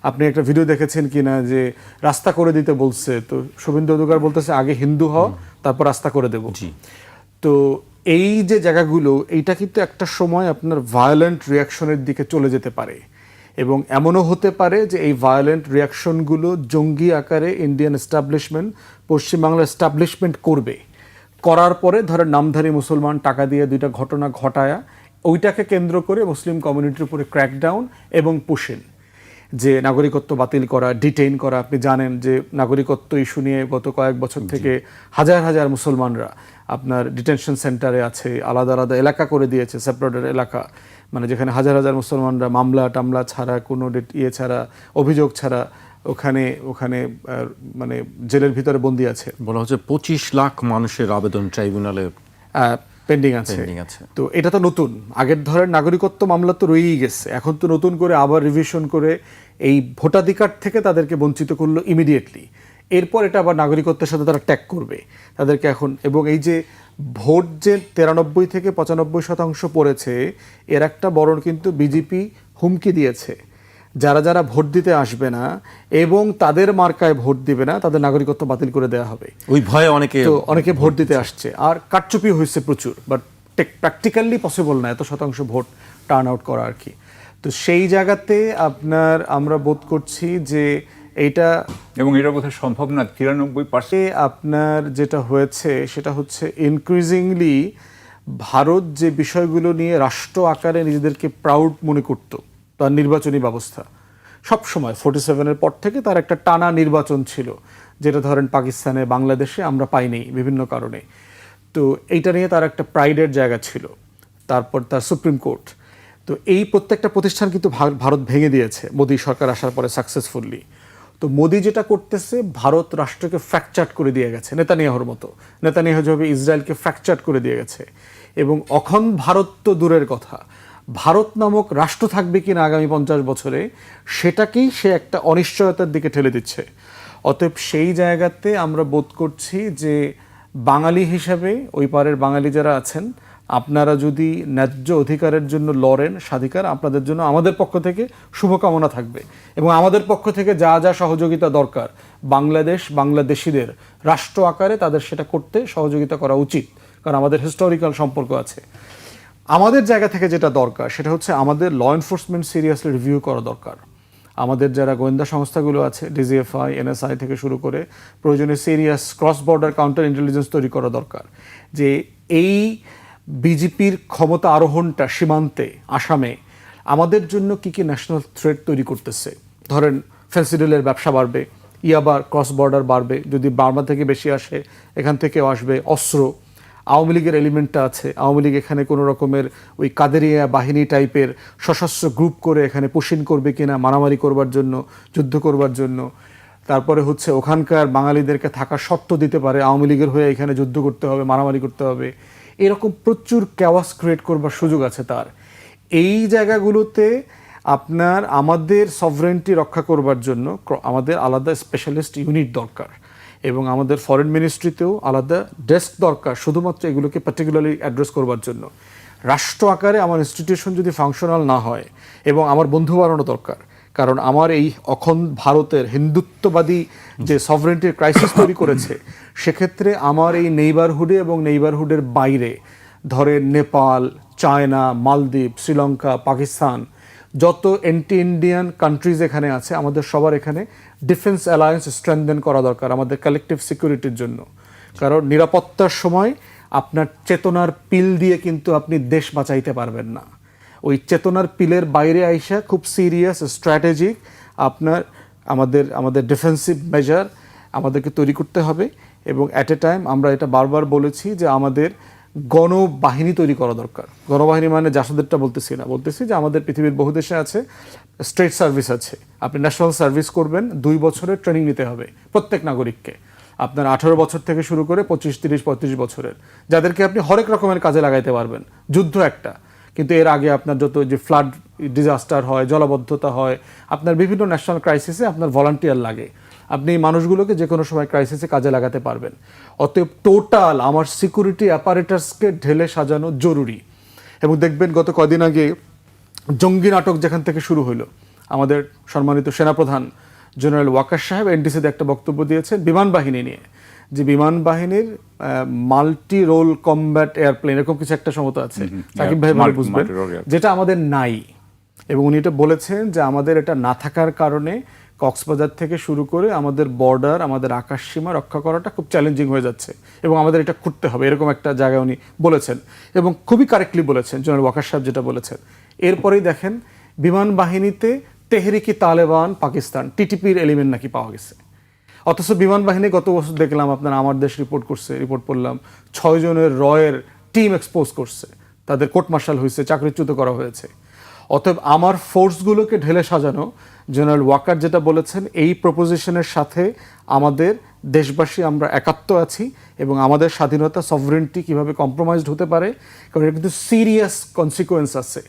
আপনি একটা ভিডিও দেখেছেন কিনা যে রাস্তা করে দিতে বলছে, তো শুভেন্দু অধিকারী বলতেছে আগে হিন্দু হও তারপর রাস্তা করে দেব। তো এই যে জায়গাগুলো, এইটা কিন্তু একটা সময় আপনার ভায়োলেন্ট রিয়াকশনের দিকে চলে যেতে পারে, এবং এমনও হতে পারে যে এই ভায়োলেন্ট রিয়াকশনগুলো জঙ্গি আকারে ইন্ডিয়ান এস্টাবলিশমেন্ট, পশ্চিমবাংলা এস্টাবলিশমেন্ট করবে। করার পরে ধরেন নামধারী মুসলমান টাকা দিয়ে দুইটা ঘটনা ঘটায়া ওইটাকে কেন্দ্র করে মুসলিম কমিউনিটির উপরে ক্র্যাকডাউন এবং পুশিন, যে নাগরিকত্ব বাতিল করা, ডিটেইন করা। আপনি জানেন যে নাগরিকত্ব ইস্যু নিয়ে গত কয়েক বছর থেকে হাজার হাজার মুসলমানরা আপনার ডিটেনশন সেন্টারে আছে, আলাদা আলাদা এলাকা করে দিয়েছে, সেপারেটেড এলাকা, মানে যেখানে হাজার হাজার মুসলমানরা মামলা টামলা ছাড়া, কোনো ছাড়া, অভিযোগ ছাড়া ওখানে ওখানে মানে জেলের ভিতরে বন্দী আছে। বলা হচ্ছে 25 লাখ মানুষের আবেদন ট্রাইব্যুনালে পেন্ডিং আছে। তো এটা তো নতুন, আগের ধরেন নাগরিকত্ব মামলা তো রয়েই গেছে, এখন তো নতুন করে আবার রিভিশন করে এই ভোটাধিকার থেকে তাদেরকে বঞ্চিত করলো ইমিডিয়েটলি। এরপর এটা আবার নাগরিকত্বের সাথে তারা ট্যাগ করবে তাদেরকে এখন। এবং এই যে ভোট যে 93 থেকে 95% পড়েছে, এর একটা বড় কিন্তু বিজেপি হুমকি দিয়েছে, যারা যারা ভোট দিতে আসবে না এবং তাদের মার্কায় ভোট দিবে না তাদের নাগরিকত্ব বাতিল করে দেওয়া হবে। ওই ভয়ে অনেকে ভোট দিতে আসছে, আর কারচুপি হয়েছে প্রচুর, বাট প্র্যাকটিক্যালি পসিবল না এত শতাংশ ভোট টার্ন আউট করা আর কি। তো সেই জায়গাতে আপনার আমরা বোধ করছি যে এইটা, এবং এটা বোধহয় সম্ভব না 93%। আপনার যেটা হয়েছে সেটা হচ্ছে ইনক্রিজিংলি ভারত যে বিষয়গুলো নিয়ে রাষ্ট্র আকারে নিজেদেরকে প্রাউড মনে করত, তার নির্বাচনী ব্যবস্থা সব সময় 47-এর পর থেকে তার একটা টানা নির্বাচন ছিল, যেটা ধরেন পাকিস্তানে, বাংলাদেশে আমরা পাইনি বিভিন্ন কারণে। তো এইটা নিয়ে তার একটা প্রাইডের জায়গা ছিল। তারপর তার সুপ্রিম কোর্ট, তো এই প্রত্যেকটা প্রতিষ্ঠান কিন্তু ভারত ভেঙে দিয়েছে মোদী সরকার আসার পরে সাকসেসফুলি। তো মোদী যেটা করতেছে, ভারত রাষ্ট্রকে ফ্র্যাকচার্ড করে দিয়ে গেছে নেতানিয়াহুর মতো। নেতানিয়াহু যেভাবে ইসরায়েলকে ফ্র্যাকচার্ড করে দিয়ে গেছে, এবং অখন ভারত তো দূরের কথা, ভারত নামক রাষ্ট্র থাকবে কিনা আগামী 50 বছরে সেটাকেই সে একটা অনিশ্চয়তার দিকে ঠেলে দিচ্ছে। অতএব সেই জায়গাতে আমরা বোধ করছি যে বাঙালি হিসাবে ওই পারের বাঙালি যারা আছেন, আপনারা যদি ন্যায্য অধিকারের জন্য লড়েন, স্বাধিকার আপনাদের জন্য আমাদের পক্ষ থেকে শুভকামনা থাকবে, এবং আমাদের পক্ষ থেকে যা যা সহযোগিতা দরকার বাংলাদেশ বাংলাদেশিদের রাষ্ট্র আকারে তাদের সেটা করতে সহযোগিতা করা উচিত, কারণ আমাদের হিস্টোরিক্যাল সম্পর্ক আছে। আমাদের জায়গা থেকে যেটা দরকার সেটা হচ্ছে আমাদের ল এনফোর্সমেন্ট সিরিয়াসলি রিভিউ করা দরকার। আমাদের যারা গোয়েন্দা সংস্থাগুলো আছে, ডিজিএফআই, এনএসআই থেকে শুরু করে প্রয়োজনে serious cross border counter intelligence তৈরি করা দরকার, যে এই বিজেপির ক্ষমতা আরোহণটা সীমান্তে আসামে আমাদের জন্য কি কি ন্যাশনাল থ্রেট তৈরি করতেছে। ধরেন ফেন্সিডিলের ব্যবসা বাড়বে, ইয়াবার ক্রস বর্ডার বাড়বে, যদি বার্মা থেকে বেশি আসে এখান থেকেও আসবে, অস্ত্র। আওয়ামী লীগের এলিমেন্টটা আছে, আওয়ামী লীগ এখানে কোনো রকমের ওই কাদেরিয়া বাহিনী টাইপের সশস্ত্র গ্রুপ করে এখানে পুশিন করবে কিনা মারামারি করবার জন্য, যুদ্ধ করবার জন্য। তারপরে হচ্ছে ওখানকার বাঙালিদেরকে থাকার শর্ত দিতে পারে, আওয়ামী লীগের হয়ে এখানে যুদ্ধ করতে হবে, মারামারি করতে হবে, এরকম প্রচুর ক্যাওয়াস ক্রিয়েট করবার সুযোগ আছে তার। এই জায়গাগুলোতে আপনার আমাদের সভরেন্টি রক্ষা করবার জন্য আমাদের আলাদা স্পেশালিস্ট ইউনিট দরকার, এবং আমাদের ফরেন মিনিস্ট্রিতেও আলাদা ডেস্ক দরকার শুধুমাত্র এগুলোকে পার্টিকুলারলি অ্যাড্রেস করবার জন্য। রাষ্ট্র আকারে আমার ইনস্টিটিউশন যদি ফাংশনাল না হয়, এবং আমার বন্ধু বাড়ানো দরকার, কারণ আমার এই অখণ্ড ভারতের হিন্দুত্ববাদী যে সভরেন্টির ক্রাইসিস তৈরি করেছে, সেক্ষেত্রে আমার এই নেইবারহুডে এবং নেইবারহুডের বাইরে ধরেন নেপাল, চায়না, মালদ্বীপ, শ্রীলঙ্কা, পাকিস্তান, যত অ্যান্টি ইন্ডিয়ান কান্ট্রিজ এখানে আছে, আমাদের সবার এখানে ডিফেন্স অ্যালায়েন্স স্ট্রেংথেন করা দরকার আমাদের কালেকটিভ সিকিউরিটির জন্য। কারণ নিরাপত্তার সময় আপনার চেতনার পিল দিয়ে কিন্তু আপনি দেশ বাঁচাইতে পারবেন না। ওই চেতনার পিলের বাইরে আইসা খুব সিরিয়াস স্ট্র্যাটেজিক আপনার আমাদের ডিফেন্সিভ মেজার আমাদেরকে তৈরি করতে হবে। এবং অ্যাট এ টাইম আমরা এটা বারবার বলেছি যে আমাদের গণবাহিনী তৈরি করা দরকার। গণবাহিনী মানে জাসদেরটা বলতেছি না, বলতেছি যে আমাদের পৃথিবীর বহু দেশে আছে স্টেট সার্ভিস আছে, আপনি ন্যাশনাল সার্ভিস করবেন, 2 বছরের ট্রেনিং নিতে হবে প্রত্যেক নাগরিককে, আপনার 18 বছর থেকে শুরু করে 25, 30, 35 বছরের, যাদেরকে আপনি হরেক রকমের কাজে লাগাইতে পারবেন। যুদ্ধ একটা, কিন্তু এর আগে আপনার যত যে ফ্লাড ডিজাস্টার হয়, জলাবদ্ধতা হয়, আপনার বিভিন্ন ন্যাশনাল ক্রাইসিসে আপনার ভলান্টিয়ার লাগে, আপনি এই মানুষগুলোকে যে কোনো সময় ক্রাইসিসে কাজে লাগাতে পারবেন। অতএব টোটাল আমার সিকিউরিটি অ্যাপারেটাসকে ঢেলে সাজানো জরুরি। এবং দেখবেন গত কদিন আগে জঙ্গি নাটক যেখান থেকে শুরু হলো, আমাদের সম্মানিত সেনাপ্রধান জেনারেল ওয়াকার সাহেব এনডিসিতে একটা বক্তব্য দিয়েছেন বিমান বাহিনী নিয়ে, যে বিমান বাহিনীর মাল্টি রোল কমব্যাট এয়ারপ্লেন এরকম কিছু একটা সমতা আছে, সাকিব ভাই ভালো বুঝবেন, যেটা আমাদের নাই। এবং উনি এটা বলেছেন যে আমাদের এটা না থাকার কারণে কক্সবাজার থেকে শুরু করে আমাদের বর্ডার, আমাদের আকাশ সীমা রক্ষা করাটা খুব চ্যালেঞ্জিং হয়ে যাচ্ছে এবং আমাদের এটা করতে হবে, এরকম একটা জায়গায় উনি বলেছেন এবং খুবই কারেক্টলি বলেছেন জেনারেল ওয়াকার সাহেব যেটা বলেছেন। এরপরেই দেখেন বিমান বাহিনীতে তেহরিকি তালেবান পাকিস্তান টিটিপির এলিমেন্ট নাকি পাওয়া গেছে, অথচ বিমান বাহিনী গত বছর দেখলাম আপনার আমার দেশ রিপোর্ট পড়লাম 6 জনের রয়ের টিম এক্সপোজ করছে, তাদের কোর্ট মার্শাল হয়েছে, চাকরিচ্যুত করা হয়েছে। অতএব আমার ফোর্সগুলোকে ঢেলে সাজানো, জেনারেল ওয়াকার যেটা বলেছেন, এই প্রপোজিশনের সাথে আমাদের দেশবাসী আমরা একাত্ম আছি এবং আমাদের স্বাধীনতা সভরেন্টি কিভাবে কম্প্রোমাইজড হতে পারে, কারণ এটা কিন্তু সিরিয়াস কনসিকুয়েন্স আছে।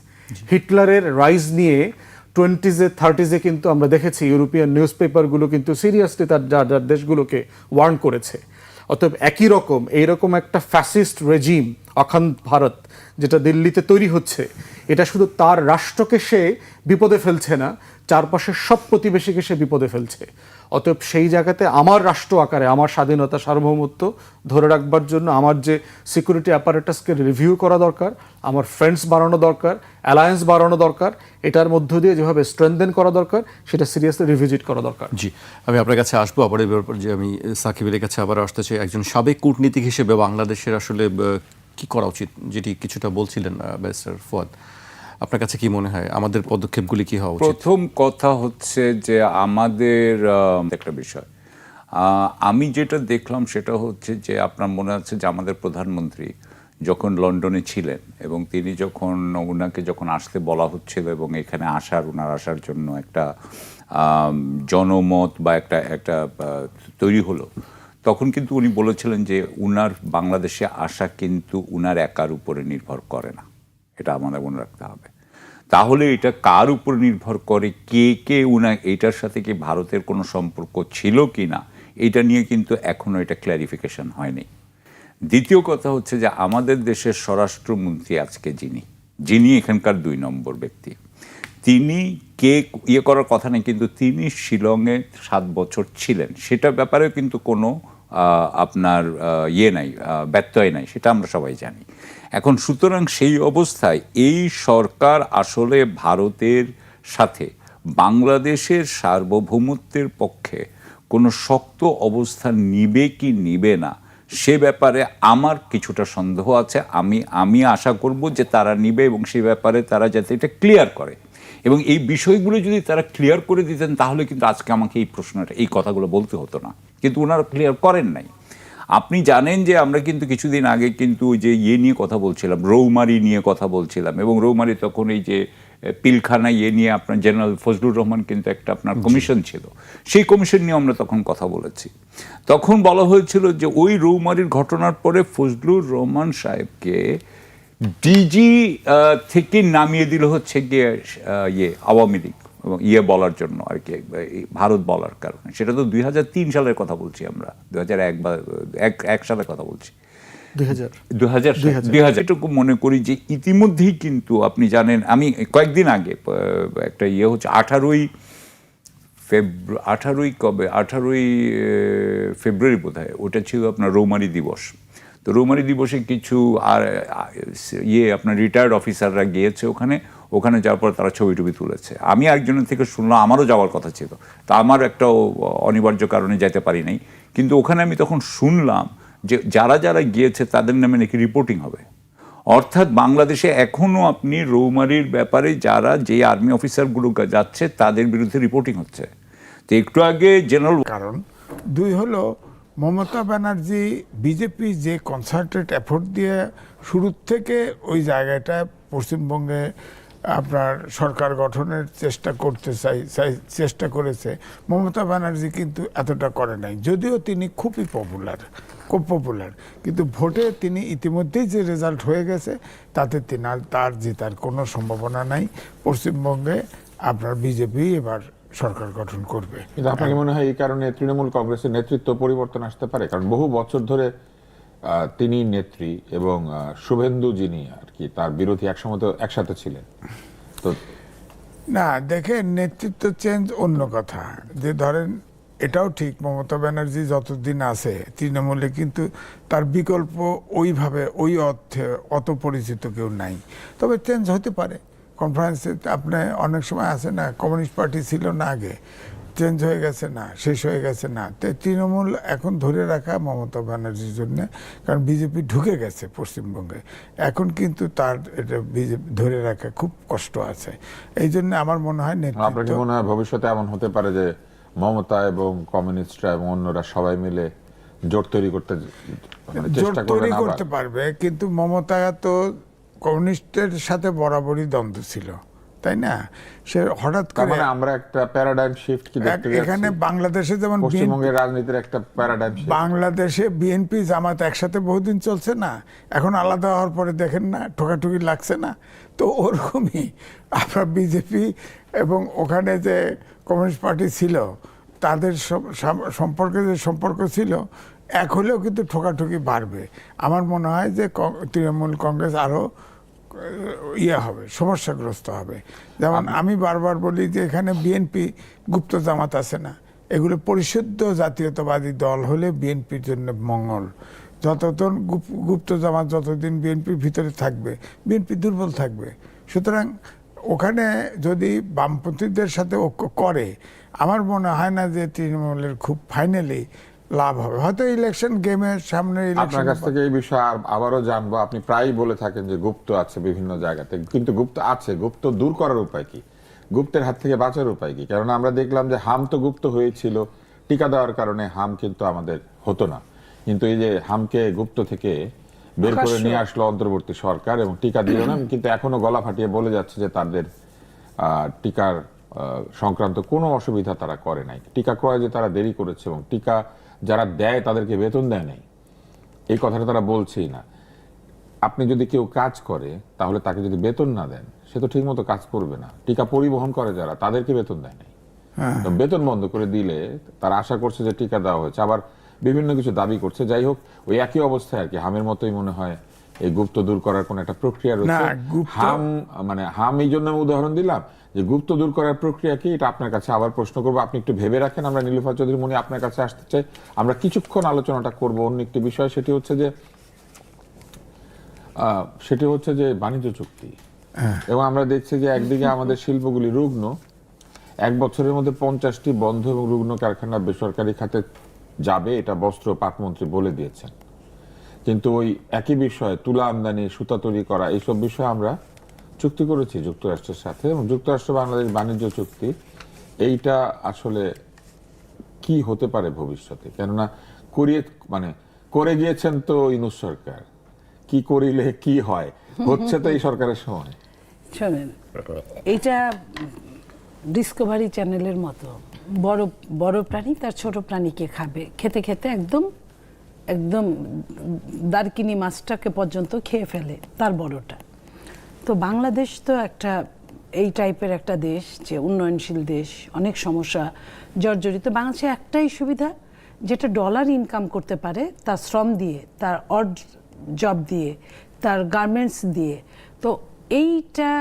হিটলারের রাইজ নিয়ে 20s-এ 30s-এ কিন্তু আমরা দেখেছি ইউরোপিয়ান নিউজ পেপারগুলো কিন্তু সিরিয়াসলি তার দেশগুলোকে ওয়ার্ন করেছে। অতএব একই রকম এইরকম একটা ফ্যাসিস্ট রেজিম অখণ্ড ভারত যেটা দিল্লিতে তৈরি হচ্ছে, এটা শুধু তার রাষ্ট্রকে সে বিপদে ফেলছে না, চারপাশের সব প্রতিবেশীকে সে বিপদে ফেলছে। অতএব সেই জায়গাতে আমার রাষ্ট্র আকারে আমার স্বাধীনতা সার্বভৌমত্ব ধরে রাখবার জন্য আমার যে সিকিউরিটি অ্যাপারেটাসকে রিভিউ করা দরকার, আমার ফ্রেন্ডস বাড়ানো দরকার, অ্যালায়েন্স বাড়ানো দরকার, এটার মধ্য দিয়ে যেভাবে স্ট্রেনথেন করা দরকার সেটা সিরিয়াসলি রিভিজিট করা দরকার। জি, আমি আপনার কাছে আসবো আবার এই ব্যাপার, যে আমি সাকিবের কাছে আবার আসতে চাই। একজন সাবেক কূটনীতিক হিসেবে বাংলাদেশের আসলে কি করা উচিত, যেটি কিছুটা বলছিলেন ব্যারিস্টার ফুয়াদ, আপনার কাছে কি মনে হয় আমাদের পদক্ষেপগুলি কি হওয়া উচিত? প্রথম কথা হচ্ছে যে আমাদের একটা বিষয় আমি যেটা দেখলাম সেটা হচ্ছে যে আপনার মনে আছে যে আমাদের প্রধানমন্ত্রী যখন লন্ডনে ছিলেন এবং তিনি যখন ওনাকে যখন আসতে বলা হচ্ছিল এবং এখানে ওনার আসার জন্য একটা জনমত বা একটা তৈরি হলো, তখন কিন্তু উনি বলেছিলেন যে উনার বাংলাদেশে আসা কিন্তু উনার একার উপরে নির্ভর করে না, এটা আমাদের মনে রাখতে হবে। তাহলে এটা কার উপর নির্ভর করে, কে এটার সাথে কি ভারতের কোনো সম্পর্ক ছিল কি না, এটা নিয়ে কিন্তু এখনো এটা ক্ল্যারিফিকেশন হয়নি। দ্বিতীয় কথা হচ্ছে যে আমাদের দেশের স্বরাষ্ট্রমন্ত্রী আজকে যিনি এখানকার 2 নম্বর ব্যক্তি, তিনি করার কথা নেই, কিন্তু তিনি শিলংয়ে 7 বছর ছিলেন, সেটা ব্যাপারেও কিন্তু কোনো আপনার ব্যত্যয় নাই, সেটা আমরা সবাই জানি। এখন সুতরাং সেই অবস্থায় এই সরকার আসলে ভারতের সাথে বাংলাদেশের সার্বভৌমত্বের পক্ষে কোনো শক্ত অবস্থান নিবে কি নিবে না, সে ব্যাপারে আমার কিছুটা সন্দেহ আছে। আমি আশা করব যে তারা নিবে এবং সে ব্যাপারে তারা যাতে এটা ক্লিয়ার করে, এবং এই বিষয়গুলো যদি তারা ক্লিয়ার করে দিতেন তাহলে কিন্তু আজকে আমাকে এই কথাগুলো বলতে হতো না, কিন্তু ওনারা ক্লিয়ার করেন নাই। আপনি জানেন যে আমরা কিন্তু কিছুদিন আগে কিন্তু ওই যে নিয়ে কথা বলছিলাম, রৌমারি নিয়ে কথা বলছিলাম, এবং রৌমারি তখন এই যে পিলখানা নিয়ে আপনার জেনারেল ফজলুর রহমান কিন্তু একটা আপনার কমিশন ছিল, সেই কমিশন নিয়ে আমরা তখন কথা বলেছি। তখন বলা হয়েছিল যে ওই রৌমারির ঘটনার পরে ফজলুর রহমান সাহেবকে ডিজি থেকে নামিয়ে দিল হচ্ছে গিয়ে আওয়ামী লীগ এবং বলার জন্য আর কি, ভারত বলার কারণে। সেটা তো 2003 সালের কথা বলছি আমরা, 2001 বা 1 সালের কথা বলছি, 2000 এটুকু মনে করি যে ইতিমধ্যেই কিন্তু আপনি জানেন, আমি কয়েকদিন আগে একটা হচ্ছে 18ই ফেব্রুয়ারি বোধহয়, ওটা ছিল আপনার রৌমারি দিবস। তো রৌমারি দিবসে কিছু আপনার রিটায়ার্ড অফিসাররা গিয়েছে ওখানে যাওয়ার পর তারা ছবি তুলেছে। আমি একজনের থেকে শুনলাম, আমারও যাওয়ার কথা ছিল, তা আমার একটা অনিবার্য কারণে যেতে পারি নাই, কিন্তু ওখানে আমি তখন শুনলাম যে যারা গিয়েছে তাদের নামে নাকি রিপোর্টিং হবে। অর্থাৎ বাংলাদেশে এখনও আপনি রৌমারির ব্যাপারে যে আর্মি অফিসারগুলো যাচ্ছে তাদের বিরুদ্ধে রিপোর্টিং হচ্ছে। তো একটু আগে জেনারেল কারণ 2 হলো মমতা ব্যানার্জি বিজেপি যে কনসার্টেড এফোর্ট দিয়ে শুরুর থেকে ওই জায়গাটায় পশ্চিমবঙ্গে আপনার সরকার গঠনের চেষ্টা করেছে, মমতা ব্যানার্জি কিন্তু এতটা করে নাই, যদিও তিনি খুব পপুলার, কিন্তু ভোটে তিনি ইতিমধ্যেই যে রেজাল্ট হয়ে গেছে তাতে তার জেতার কোনো সম্ভাবনা নাই। পশ্চিমবঙ্গে আপনার বিজেপি এবার সরকার গঠন করবে। কিন্তু আপনাকে মনে হয় এই কারণে তৃণমূল কংগ্রেসের নেতৃত্ব পরিবর্তন আসতে পারে? কারণ বহু বছর ধরে তিনি নেত্রী এবং শুভেন্দু যিনি আর কি তার বিরোধী একসময় তো একসাথে ছিলেন। তো না, দেখেন, নেতৃত্ব চেঞ্জ অন্য কথা, যে ধরেন এটাও ঠিক মমতা ব্যানার্জি যতদিন আছে তৃণমূলে কিন্তু তার বিকল্প ওইভাবে ওই অর্থে অত পরিচিত কেউ নাই, তবে চেঞ্জ হতে পারে। কনফারেন্সে আপনি অনেক সময় আছে না, কমিউনিস্ট পার্টি ছিল না আগে, চেঞ্জ হয়ে গেছে না, শেষ হয়ে গেছে না। তো তৃণমূল এখন ধরে রাখা মমতা ব্যানার্জির জন্য, কারণ বিজেপি ঢুকে গেছে পশ্চিমবঙ্গে, এখন কিন্তু তার এটা বিজেপি ধরে রাখা খুব কষ্ট আছে। এই জন্য আমার মনে হয় আপনার কি মনে হয় ভবিষ্যতে এমন হতে পারে যে মমতা এবং কমিউনিস্টরা এবং অন্যরা সবাই মিলে জোট তৈরি করতে জোট চেষ্টা তৈরি করবেন? করতে পারবে, কিন্তু মমতা তো কমিউনিস্টের সাথে বরাবরই দ্বন্দ্ব ছিল, তাই না? সে হঠাৎ তার করে মানে আমরা একটা প্যারাডাইম শিফট কি দেখতে এখানে যাচ্ছি? বাংলাদেশে যেমন পশ্চিমবঙ্গের রাজনীতির একটা প্যারাডাইম শিফট। বাংলাদেশে বিএনপি জামাত একসাথে বহুদিন চলছে না, এখন আলাদা হওয়ার পরে দেখেন না ঠোকাঠুকি লাগছে না? তো ওরকমই আপনার বিজেপি এবং ওখানে যে কমিউনিস্ট পার্টি ছিল তাদের সম্পর্কে যে সম্পর্ক ছিল, এক হলেও কিন্তু ঠোকাঠুকি বাড়বে। আমার মনে হয় যে তৃণমূল কংগ্রেস আরও হবে, সমস্যাগ্রস্ত হবে। যেমন আমি বারবার বলি যে এখানে বিএনপি গুপ্ত জামাত আছে না, এগুলো পরিশুদ্ধ জাতীয়তাবাদী দল হলে বিএনপির জন্য মঙ্গল। যতদিন গুপ্ত জামাত যতদিন বিএনপির ভিতরে থাকবে, বিএনপি দুর্বল থাকবে। সুতরাং ওখানে যদি বামপন্থীদের সাথে ঐক্য করে, আমার মনে হয় না যে তৃণমূলের খুব ফাইনালি লাভ হবে। হয়তো ইলেকশন গেমের সামনে আপনার কাছ থেকে এই বিষয়ে আবারও জানবো। আপনি প্রায়ই বলে থাকেন যে গুপ্ত আছে বিভিন্ন জায়গাতে, কিন্তু গুপ্ত আছে, গুপ্ত দূর করার উপায় কি? গুপ্তের হাত থেকে বাঁচার উপায় কি? কারণ আমরা দেখলাম যে হাম তো গুপ্ত হয়েছিল, টিকা দেওয়ার কারণে হাম কিন্তু আমাদের হতো না, কিন্তু এই যে হামকে গুপ্ত থেকে বের করে নিয়ে আসলো অন্তর্বর্তী সরকার এবং টিকা দিল না, কিন্তু এখনো গলা ফাটিয়ে বলে যাচ্ছে যে তাদের টিকার সংক্রান্ত কোনো অসুবিধা তারা করে নাই। টিকা ক্রয় যে তারা দেরি করেছে এবং টিকা যারা দেয় তাদেরকে বেতন দেয় নাই, এই কথাটা তারা বলছেই না। আপনি যদি কেউ কাজ করে তাহলে তাকে যদি বেতন না দেন, সে তো ঠিক মতো কাজ করবে না। টিকা পরিবহন করে যারা, তাদেরকে বেতন দেয় নাই। তো বেতন বন্ধ করে দিলে তারা আশা করছে যে টিকা দেওয়া হয়েছে, আবার বিভিন্ন কিছু দাবি করছে। যাই হোক, ওই একই অবস্থায় আর কি, হামের মতোই মনে হয় এই গুপ্ত দূর করার কোন একটা প্রক্রিয়া রয়েছে। হাম এই জন্য আমি উদাহরণ দিলাম যে গুপ্ত দূর করার প্রক্রিয়া কি, এটা আপনার কাছে আবার প্রশ্ন করবো, আপনি একটু ভেবে রাখেন। আমরা নীলুফার চৌধুরী মনি আপনার কাছে আসতে চাই, আমরা কিছুক্ষণ আলোচনাটা করব অন্য একটি বিষয়, সেটি হচ্ছে যে বাণিজ্য চুক্তি। এবং আমরা দেখছি যে একদিকে আমাদের শিল্পগুলি রুগ্ন, 1 বছরের মধ্যে 50টি বন্ধ এবং রুগ্ন কারখানা বেসরকারি খাতে যাবে, এটা বস্ত্র পাটমন্ত্রী বলে দিয়েছেন। কিন্তু ওই একই বিষয়ে তুলা আমদানি, সুতা তৈরি করা, এইসব বিষয়ে আমরা চুক্তি করেছি যুক্তরাষ্ট্রের সাথে, এবং যুক্তরাষ্ট্র বাংলাদেশ বাণিজ্য চুক্তি, এইটা আসলে কি হতে পারে ভবিষ্যতে? কেননা করে গিয়েছেন তো ইউনূস সরকার, কি করিলে কি হয়, হচ্ছে তো এই সরকারের সময়। শোনেন, এটা ডিসকভারি চ্যানেলের মতো, বড় বড় প্রাণী তার ছোট প্রাণীকে খাবে, খেতে খেতে একদম একদম দারকিনি মাছটাকে পর্যন্ত খেয়ে ফেলে তার বড়টা। তো বাংলাদেশ তো একটা এই টাইপের একটা দেশ, যে উন্নয়নশীল দেশ, অনেক সমস্যা জর্জরিত। বাংলাদেশে একটাই সুবিধা, যেটা ডলার ইনকাম করতে পারে তার শ্রম দিয়ে, তার অড জব দিয়ে, তার গার্মেন্টস দিয়ে। তো এইটা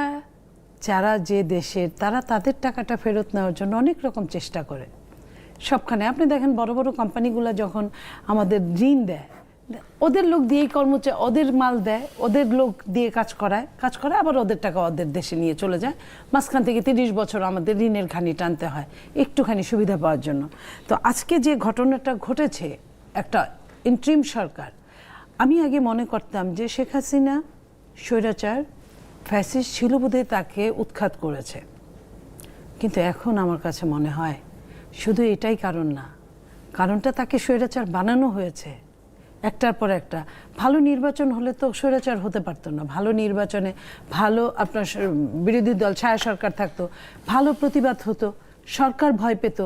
যারা যে দেশের, তারা তাদের টাকাটা ফেরত নেওয়ার জন্য অনেক রকম চেষ্টা করে সবখানে। আপনি দেখেন বড় বড় কোম্পানিগুলো যখন আমাদের ঋণ দেয়, ওদের লোক দিয়েই কর্মচারী, ওদের মাল দেয়, ওদের লোক দিয়ে কাজ করায়, আবার ওদের টাকা ওদের দেশে নিয়ে চলে যায়। মাঝখান থেকে 30 বছর আমাদের ঋণের ঘানি টানতে হয় একটুখানি সুবিধা পাওয়ার জন্য। তো আজকে যে ঘটনাটা ঘটেছে, একটা ইন্ট্রিম সরকার, আমি আগে মনে করতাম যে শেখ হাসিনা স্বৈরাচার ফ্যাসিস্ট ছিল বোধহয়, তাকে উৎখাত করেছে। কিন্তু এখন আমার কাছে মনে হয় শুধু এটাই কারণ না, কারণটা তাকে স্বৈরাচার বানানো হয়েছে একটার পর একটা। ভালো নির্বাচন হলে তো স্বৈরাচার হতে পারতো না। ভালো নির্বাচনে ভালো আপনার বিরোধী দল ছায়া সরকার থাকতো, ভালো প্রতিবাদ হতো, সরকার ভয় পেত।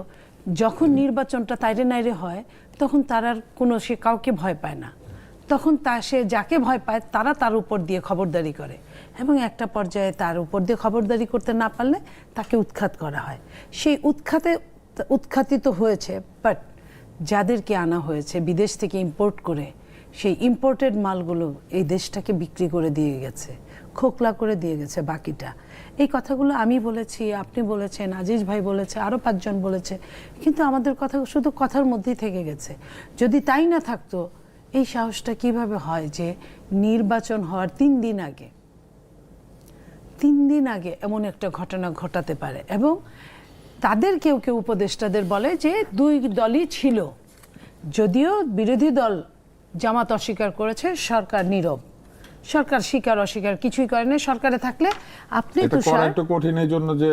যখন নির্বাচনটা তাইরে নাইরে হয়, তখন তার আর কোনো, সে কাউকে ভয় পায় না। তখন সে যাকে ভয় পায় তারা তার উপর দিয়ে খবরদারি করে, এবং একটা পর্যায়ে তার উপর দিয়ে খবরদারি করতে না পারলে তাকে উৎখাত করা হয়। সেই উৎখাতিত হয়েছে, বাট যাদেরকে আনা হয়েছে বিদেশ থেকে ইম্পোর্ট করে, সেই ইম্পোর্টেড মালগুলো এই দেশটাকে বিক্রি করে দিয়ে গেছে, খোকলা করে দিয়ে গেছে বাকিটা। এই কথাগুলো আমি বলেছি, আপনি বলেছেন, আজিজ ভাই বলেছে, আরও 5 জন বলেছে, কিন্তু আমাদের কথা শুধু কথার মধ্যেই থেকে গেছে। যদি তাই না থাকতো, এই সাহসটা কিভাবে হয় যে নির্বাচন হওয়ার 3 দিন আগে এমন একটা ঘটনা ঘটাতে পারে? এবং তাদের কেউ কেউ উপদেষ্টাদের বলে যে দুই দলই ছিল, যদিও বিরোধী দল জামাত অস্বীকার করেছে, সরকার নীরব। সরকার স্বীকার অস্বীকার কিছুই করে না। সরকারে থাকলে আপনি এটা করা একটু কঠিন এই জন্য যে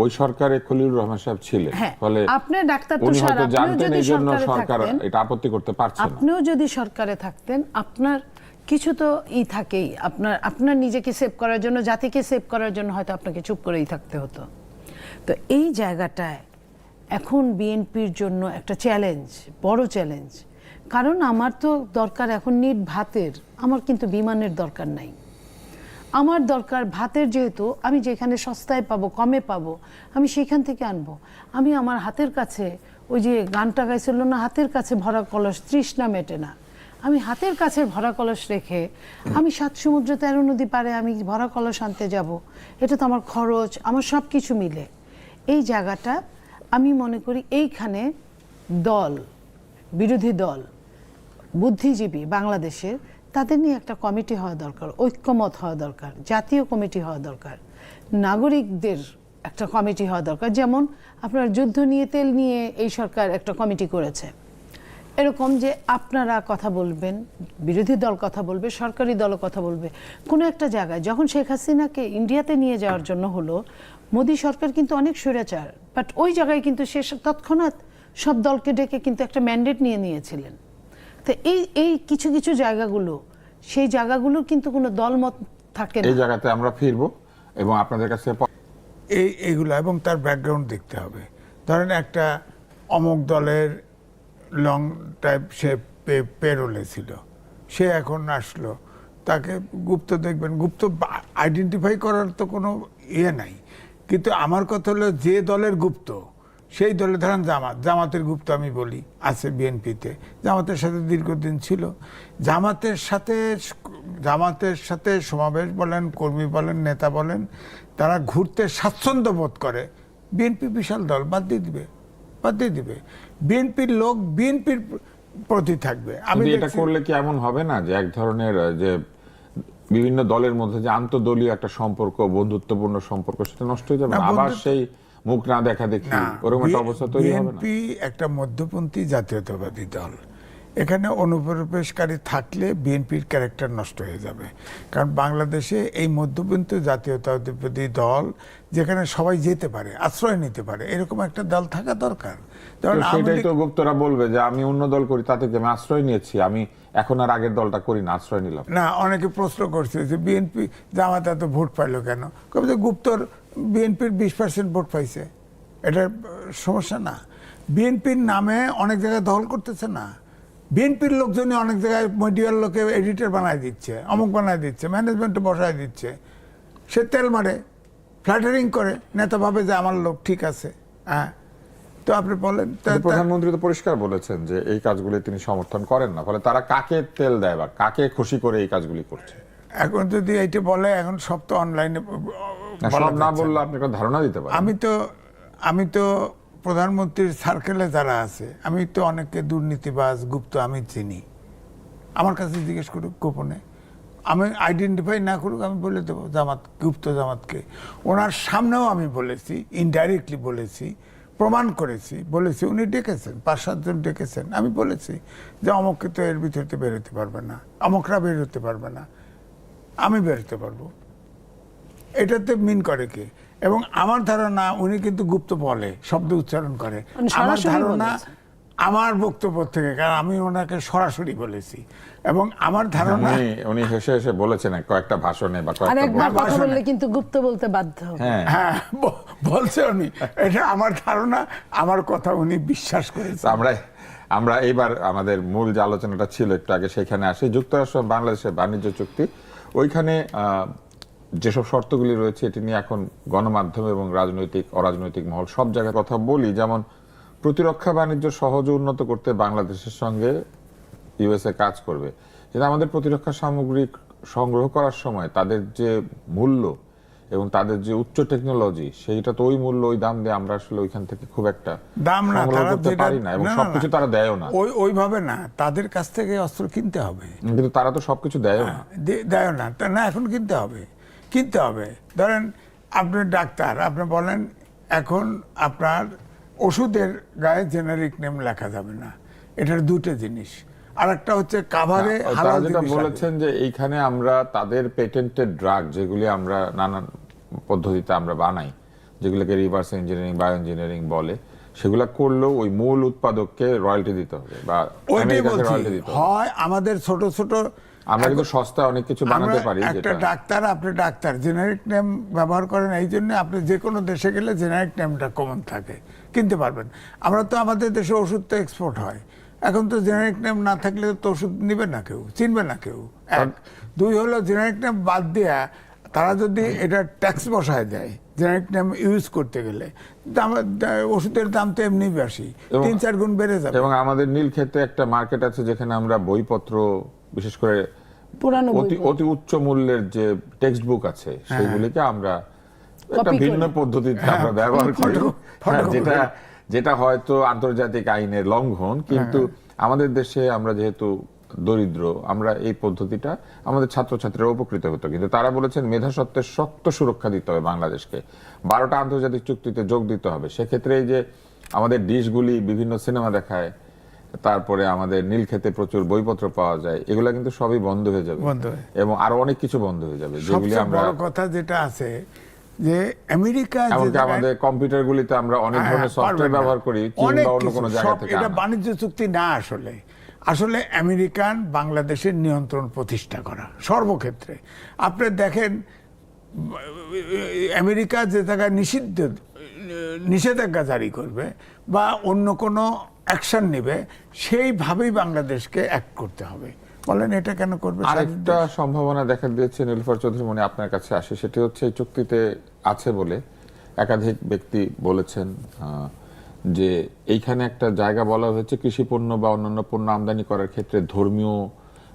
ওই সরকারে খলিলুর রহমান সাহেব ছিলেন, হ্যাঁ, ফলে আপনি ডাক্তার উনি তুষার, হয়তো আপনিও জানতেন যদি এই জন্য সরকারে সরকার থাকতেন, এটা আপত্তি করতে পারছে না। আপনিও যদি সরকারে থাকতেন, আপনার কিছু তো থাকেই, আপনার নিজেকে সেভ করার জন্য, জাতিকে সেভ করার জন্য হয়তো আপনাকে চুপ করেই থাকতে হতো। তো এই জায়গাটায় এখন বিএনপির জন্য একটা চ্যালেঞ্জ, বড় চ্যালেঞ্জ। কারণ আমার তো দরকার এখন নিট ভাতের, আমার কিন্তু বিমানের দরকার নাই। আমার দরকার ভাতের, যেহেতু আমি যেখানে সস্তায় পাবো, কমে পাবো, আমি সেখান থেকে আনবো। আমি আমার হাতের কাছে, ওই যে গানটা গাইছিল না, হাতের কাছে ভরা কলস তৃষ্ণা মেটে না, আমি হাতের কাছে ভরা কলস রেখে আমি 7 সমুদ্র 13 নদী পারে আমি ভরা কলস আনতে যাব, এটা তো আমার খরচ, আমার সব কিছু মিলে। এই জায়গাটা আমি মনে করি এইখানে দল, বিরোধী দল, বুদ্ধিজীবী বাংলাদেশের, তাদের নিয়ে একটা কমিটি হওয়া দরকার, ঐক্যমত হওয়া দরকার, জাতীয় কমিটি হওয়া দরকার, নাগরিকদের একটা কমিটি হওয়া দরকার। যেমন আপনার যুদ্ধ নিয়ে, তেল নিয়ে এই সরকার একটা কমিটি করেছে, এরকম যে আপনারা কথা বলবেন, বিরোধী দল কথা বলবে, সরকারি দলও কথা বলবে। কোনো একটা জায়গায় যখন শেখ হাসিনাকে ইন্ডিয়াতে নিয়ে যাওয়ার জন্য হলো, মোদী সরকার কিন্তু অনেক স্বৈরাচার, বাট ওই জায়গায় কিন্তু সে তৎক্ষণাৎ সব দলকে ডেকে কিন্তু একটা ম্যান্ডেট নিয়েছিলেন। তো এই কিছু কিছু জায়গাগুলো, সেই জায়গাগুলো কিন্তু কোনো দলমত থাকে না। এই জায়গাতে আমরা ফিরবো এবং আপনাদের কাছে এইগুলো এবং তার ব্যাকগ্রাউন্ড দেখতে হবে। ধরেন একটা অমুক দলের লং টাইপ সে পেরোলে ছিল, সে এখন আসলো, তাকে গুপ্ত দেখবেন, গুপ্ত আইডেন্টিফাই করার তো কোনো ইয়ে নাই। কিন্তু আমার কথা হলো যে দলের গুপ্ত, সেই দলে ধরেন জামাতের গুপ্ত আমি বলি আছে বিএনপিতে, জামাতের সাথে দীর্ঘদিন ছিল, জামাতের সাথে সমাবেশ বলেন, কর্মী বলেন, নেতা বলেন, তারা ঘুরতে স্বাচ্ছন্দ্য বোধ করে, বিএনপি বিশাল দল বাদ দিয়ে দিবে। বিএনপির লোক বিএনপির প্রতি থাকবে। আমি এটা করলে কি এমন হবে না যে এক ধরনের যে বিভিন্ন দলের মধ্যে যে আন্তঃদলীয় একটা সম্পর্ক, বন্ধুত্বপূর্ণ সম্পর্ক, সেটা নষ্ট হয়ে যাবে, আবার সেই মুখ না দেখা দেখি ওরকম একটা অবস্থা তৈরি হবে না? বিএনপি একটা মধ্যপন্থী জাতীয়তাবাদী দল, এখানে অনুপ্রবেশকারী থাকলে বিএনপির ক্যারেক্টার নষ্ট হয়ে যাবে। কারণ বাংলাদেশে এই মধ্যপন্থী জাতীয়তাবাদী দল, যেখানে সবাই যেতে পারে, আশ্রয় নিতে পারে, এরকম একটা দল থাকা দরকার। সেটাই তো গুপ্তরা বলবে যে আমি অন্য দল করি, তাতে আমি আশ্রয় নিয়েছি, আমি এখন আর আগের দলটা করি না, আশ্রয় নিলাম না। অনেকে প্রশ্ন করছে যে বিএনপি জামাত এত ভোট পাইলো কেন? কবে যে গুপ্তর বিএনপির 20% ভোট পাইছে, এটা সমস্যা না। বিএনপির নামে অনেক জায়গায় দখল করতেছে না, বিএনপির লোকজনই অনেক জায়গায় মিডিয়ার লোকে এডিটর বানায় দিচ্ছে, অমুক বানায় দিচ্ছে, ম্যানেজমেন্টে বসায় দিচ্ছে। সে তেল মারে, ফ্ল্যাটারিং করে, নেতা ভাবে যে আমার লোক ঠিক আছে। হ্যাঁ, তো আপনি বলেন। প্রধানমন্ত্রী তো পরিষ্কার বলেছেন যে এই কাজগুলি তিনি সমর্থন করেন না, ফলে তারা কাকে তেল দেয় বা কাকে খুশি করে এই কাজগুলি করছে? এখন যদি এইটা বলে, এখন সব তো অনলাইনে সব না বললে আপনি একটা ধারণা দিতে পারেন। আমি তো প্রধানমন্ত্রীর সার্কেলে যারা আছে, আমি তো অনেককে দুর্নীতিবাজ, গুপ্ত আমি চিনি। আমার কাছে জিজ্ঞেস করুক গোপনে, আমি আইডেন্টিফাই না করুক, আমি বলে দেবো গুপ্ত জামাতকে। ওনার সামনেও আমি বলেছি, ইনডাইরেক্টলি বলেছি, প্রমাণ করেছি, বলেছি। উনি ডেকেছেন, 5-7 জন ডেকেছেন, আমি বলেছি যে অমুককে তো এর ভিতরে বেরোতে পারবে না, অমুকরা বেরোতে পারবে না, আমি বেরোতে পারবো। এটাতে মিন করে কে? এবং আমার ধারণা উনি কিন্তু গুপ্ত বলে, শব্দ উচ্চারণ করে। আমার ধারণা আমার বক্তব্য থেকে, কারণ আমি ওনাকে সরাসরি বলেছি, এবং আমার ধারণা উনি হেসে হেসে বলেছেন কয়েকটা ভাষণে বা কয়েকটা কথা বললে কিন্তু গুপ্ত বলতে বাধ্য। হ্যাঁ, বলছে উনি। এটা আমার ধারণা, আমার কথা উনি বিশ্বাস করেছে। আমরা এইবার আমাদের মূল যে আলোচনাটা ছিল একটু আগে, সেখানে আসি। যুক্তরাষ্ট্র বাংলাদেশের বাণিজ্য চুক্তি, ওইখানে যেসব শর্তগুলি রয়েছে, এটি নিয়ে এখন গণমাধ্যম এবং রাজনৈতিক অরাজনৈতিক মহল সব জায়গায় কথা বলি। যেমন প্রতিরক্ষা বাণিজ্য সহজে উন্নত করতে বাংলাদেশের সঙ্গে ইউএসএ কাজ করবে, কিন্তু আমাদের প্রতিরক্ষা সামগ্রী সংগ্রহ করার সময় তাদের যে মূল্য এবং তাদের যে উচ্চ টেকনোলজি, সেইটা তো ওই মূল্য, ওই দাম দিয়ে আমরা আসলে ওইখান থেকে খুব একটা দাম না করতে পারি না, এবং সবকিছু তারা দেয়ও না। ওইভাবে না, তাদের কাছ থেকে অস্ত্র কিনতে হবে, কিন্তু তারা তো সবকিছু দেয়ও না। দেয় না, এখন কিনতে হবে। ধরেন আপনি ডাক্তার, আপনি বলেন এখন আপনার ওষুধের গায়ে জেনারিক নেম লেখা যাবে না, এটার দুটো জিনিস। আর একটা হচ্ছে কাভারে তারা হালাল যেটা জিনিস বলেছেন যে এইখানে আমরা তাদের পেটেন্টেড ড্রাগ যেগুলি আমরা নানান পদ্ধতিতে আমরা বানাই, যেগুলোকে রিভার্স ইঞ্জিনিয়ারিং, বায়ো ইঞ্জিনিয়ারিং বলে, সেগুলা করলেও ওই মূল উৎপাদককে রয়্যালটি দিতে হবে বা ওইটাই আমেরিকাকে বলছি, রয়্যালটি দিতে হবে। হয় আমাদের ছোট ছোট আমরা কিন্তু সস্তা অনেক কিছু বানাতে আমরা পারি, একটা যেটা ডাক্তার, আপনি ডাক্তার জেনারিক নেম ব্যবহার করেন, এই জন্য আপনি যে কোনো দেশে গেলে জেনারিক নেমটা কমন থাকে, কিনতে পারবেন। আমরা তো আমাদের দেশে ওষুধ তো এক্সপোর্ট হয়, এখন তো জেনারিক নেম না থাকলে তো ওষুধ নিবে না কেউ, চিনবে না কেউ। এক, দুই হলো জেনারিক নেম বাদ দিয়া তারা যদি এটা ট্যাক্স বসায় দেয় জেনারিক নেম ইউজ করতে গেলে, ওষুধের দাম তো এমনি বেশি, 3-4 গুণ বেড়ে যাবে। এবং আমাদের নীলক্ষেতে একটা মার্কেট আছে যেখানে আমরা বইপত্র, বিশেষ করে পুরানো অতি উচ্চ মূল্যের যে টেক্সট বুক আছে সেগুলিকে আমরা একটা Copy ভিন্ন করে। পদ্ধতিতে আমরা ব্যবহার করি, যেটা হয়তো আন্তর্জাতিক আইনের লঙ্ঘন, কিন্তু আমাদের দেশে আমরা যেহেতু দরিদ্র, আমরা এই পদ্ধতিটা আমাদের ছাত্রছাত্রীরা উপকৃত হতো। কিন্তু তারা বলেছেন মেধাস্বত্বের শক্ত সুরক্ষা দিতে হবে বাংলাদেশকে, 12টা আন্তর্জাতিক চুক্তিতে যোগ দিতে হবে। সেক্ষেত্রে এই যে আমাদের ডিশগুলি বিভিন্ন সিনেমা দেখায়, তারপরে আমাদের নীলক্ষেতে প্রচুর বইপত্র পাওয়া যায়, এগুলা কিন্তু সবই বন্ধ হয়ে যাবে, বন্ধ হয়ে। এবং আরো অনেক কিছু বন্ধ হয়ে যাবে, যেগুলি সবচেয়ে আমরা বড় কথা যেটা আছে যে আমেরিকা যে এমনকি জায়গায়- আমাদের কম্পিউটারগুলিতে আমরা অনেক ধরনের হ্যাঁ, সফটওয়্যার পারবেন না। ব্যবহার করি চীন অনেক বা অন্য কিছু, কোনো জায়গা সব থেকে এটা আনা। বাণিজ্য চুক্তি না, আসলে আসলে আমেরিকান বাংলাদেশের নিয়ন্ত্রণ প্রতিষ্ঠা করা সর্বক্ষেত্রে। আপনি দেখেন আমেরিকা যে জায়গায় নিষেধাজ্ঞা জারি করবে বা অন্য কোনো অ্যাকশন নেবে, সেইভাবেই বাংলাদেশকে অ্যাক্ট করতে হবে। বলেন এটা কেন করবে? আরেকটা সম্ভাবনা দেখা দিয়েছে নীলুফার চৌধুরী, মনে আপনার কাছে আসে, সেটি হচ্ছে এই চুক্তিতে আছে বলে একাধিক ব্যক্তি বলেছেন যে এইখানে একটা জায়গা বলা হয়েছে কৃষি পণ্য বা অন্যান্য পণ্য আমদানি করার ক্ষেত্রে ধর্মীয়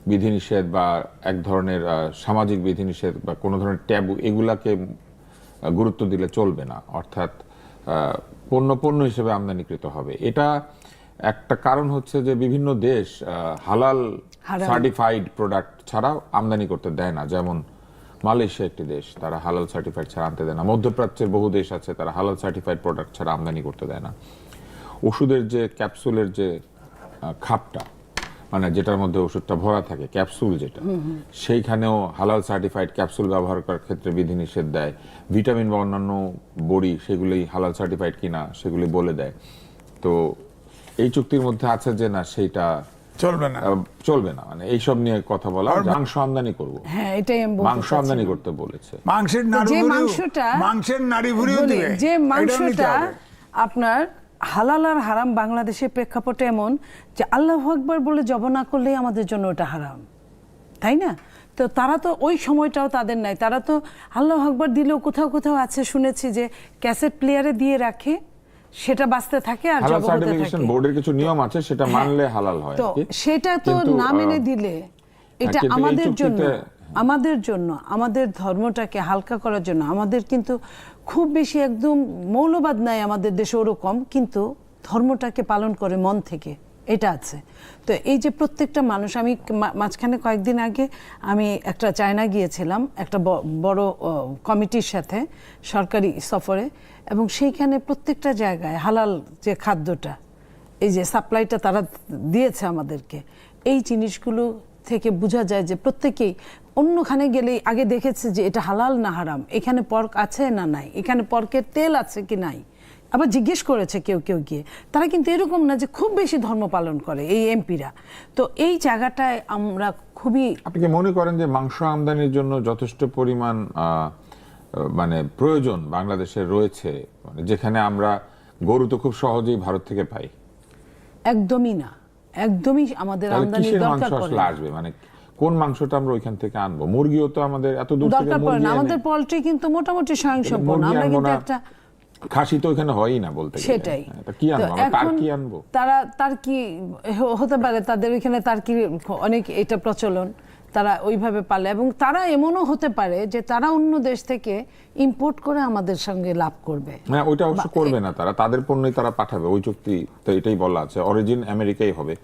বিধিনিষেধ বা এক ধরনের সামাজিক বিধিনিষেধ বা কোনো ধরনের ট্যাবু, এগুলাকে গুরুত্ব দিলে চলবে না, অর্থাৎ পণ্য হিসেবে আমদানিকৃত হবে। এটা একটা কারণ হচ্ছে যে বিভিন্ন দেশ হালাল সার্টিফাইড প্রোডাক্ট ছাড়া আমদানি করতে দেয় না, যেমন মালয়েশিয়া একটি দেশ, তারা হালাল সার্টিফাইড ছাড়া আনতে দেয় না। মধ্যপ্রাচ্যের বহু দেশ আছে, তারা হালাল সার্টিফাইড প্রোডাক্ট ছাড়া আমদানি করতে দেয় না। ওষুধের যে ক্যাপসুলের যে খাপটা, মানে যেটার মধ্যে ওষুধটা ভরা থাকে, ক্যাপসুল যেটা, সেইখানেও হালাল সার্টিফাইড ক্যাপসুল ব্যবহার করার ক্ষেত্রে বিধিনিষেধ দেয়। ভিটামিন বা অন্যান্য বড়ি, সেগুলি হালাল সার্টিফাইড কিনা সেগুলি বলে দেয়। তো এই চুক্তির মধ্যে আছে যে না, সেইটা চলবে না, মানে এইসব নিয়ে কথা বলা। মাংস আমদানি করব, হ্যাঁ, এটাই আমি বলতে মাংস আমদানি করতে বলেছে। মাংসের নাড়ি ভুঁড়িও দিবে, যে এটাও নিতে মাংসটা হবে। আপনার হালাল আর হারাম বাংলাদেশের প্রেক্ষাপটে এমন যে আল্লাহু আকবার বলে জব না করলেই আমাদের জন্য ওটা হারাম, তাই না? তো তারা তো ওই সময়টাও তাদের নাই, তারা তো আল্লাহু আকবার দিলেও কোথাও কোথাও আছে শুনেছি যে ক্যাসেট প্লেয়ারে দিয়ে রাখে, সেটা বাঁচতে থাকে আর হালাল জব হতে সার্টিফিকেশন থাকে। বোর্ডের কিছু নিয়ম আছে, সেটা মানলে হালাল হয় তো আর কি। সেটা তো কিন্তু, না মেনে দিলে এটা কিন্তু এই আমাদের জন্য, চুক্তিতে- আমাদের ধর্মটাকে হালকা করার জন্য, আমাদের কিন্তু খুব বেশি একদম মৌলবাদ নাই আমাদের দেশে ওরকম, কিন্তু ধর্মটাকে পালন করে মন থেকে, এটা আছে। তো এই যে প্রত্যেকটা মানুষ, আমি মাঝখানে কয়েকদিন আগে আমি একটা চায়না গিয়েছিলাম একটা বড় কমিটির সাথে সরকারি সফরে, এবং সেইখানে প্রত্যেকটা জায়গায় হালাল যে খাদ্যটা, এই যে সাপ্লাইটা তারা দিয়েছে আমাদেরকে, এই জিনিসগুলো থেকে বোঝা যায় যে প্রত্যেকেই অন্যখানে গেলেই আগে দেখেছে যে এটা হালাল না হারাম, এখানে পর্ক আছে না নাই, এখানে পর্কের তেল আছে কি নাই, আবার জিজ্ঞেস করেছে কেউ কেউ গিয়ে। তারা কিন্তু এরকম না যে খুব বেশি ধর্ম পালন করে এই এমপিরা। তো এই জায়গাটায় আমরা খুবই, আপনি কি মনে করেন যে মাংস আমদানির জন্য যথেষ্ট পরিমাণ মানে প্রয়োজন বাংলাদেশের রয়েছে, মানে যেখানে আমরা গরু তো খুব সহজেই ভারত থেকে পাই? একদমই না, একদমই আমাদের তাহলে আমদানির কিসের দরকার মাংস পড়ে আসলে না। আসবে, মানে কোন মাংসটা আমরা ওইখান থেকে আনবো? মুরগিও তো আমাদের এত দূর থেকে দরকার পড়ে মুরগি না, এনে- আমাদের পোল্ট্রি কিন্তু মোটামুটি স্বয়ংসম্পূর্ণ। মুরগি আমরা আনবো কিন্তু না, একটা, খাসি তো ওইখানে হয়ই না বলতে গেলে। সেটাই। হ্যাঁ, তা কি তো আনবো আমরা? এখন টার্কি আনবো? তার কি হতে পারে, তাদের ওইখানে তার কি অনেক এটা প্রচলন, তারা ওইভাবে পালে, এবং তারা এমনও হতে পারে যে তারা অন্য দেশ থেকে ইম্পোর্ট করে আমাদের সঙ্গে লাভ করবে। হ্যাঁ, ওইটা অবশ্য করবে না তারা, তাদের পণ্যই তারা পাঠাবে। ওই চুক্তি তো এটাই বলা আছে, অরিজিন আমেরিকাই হবে।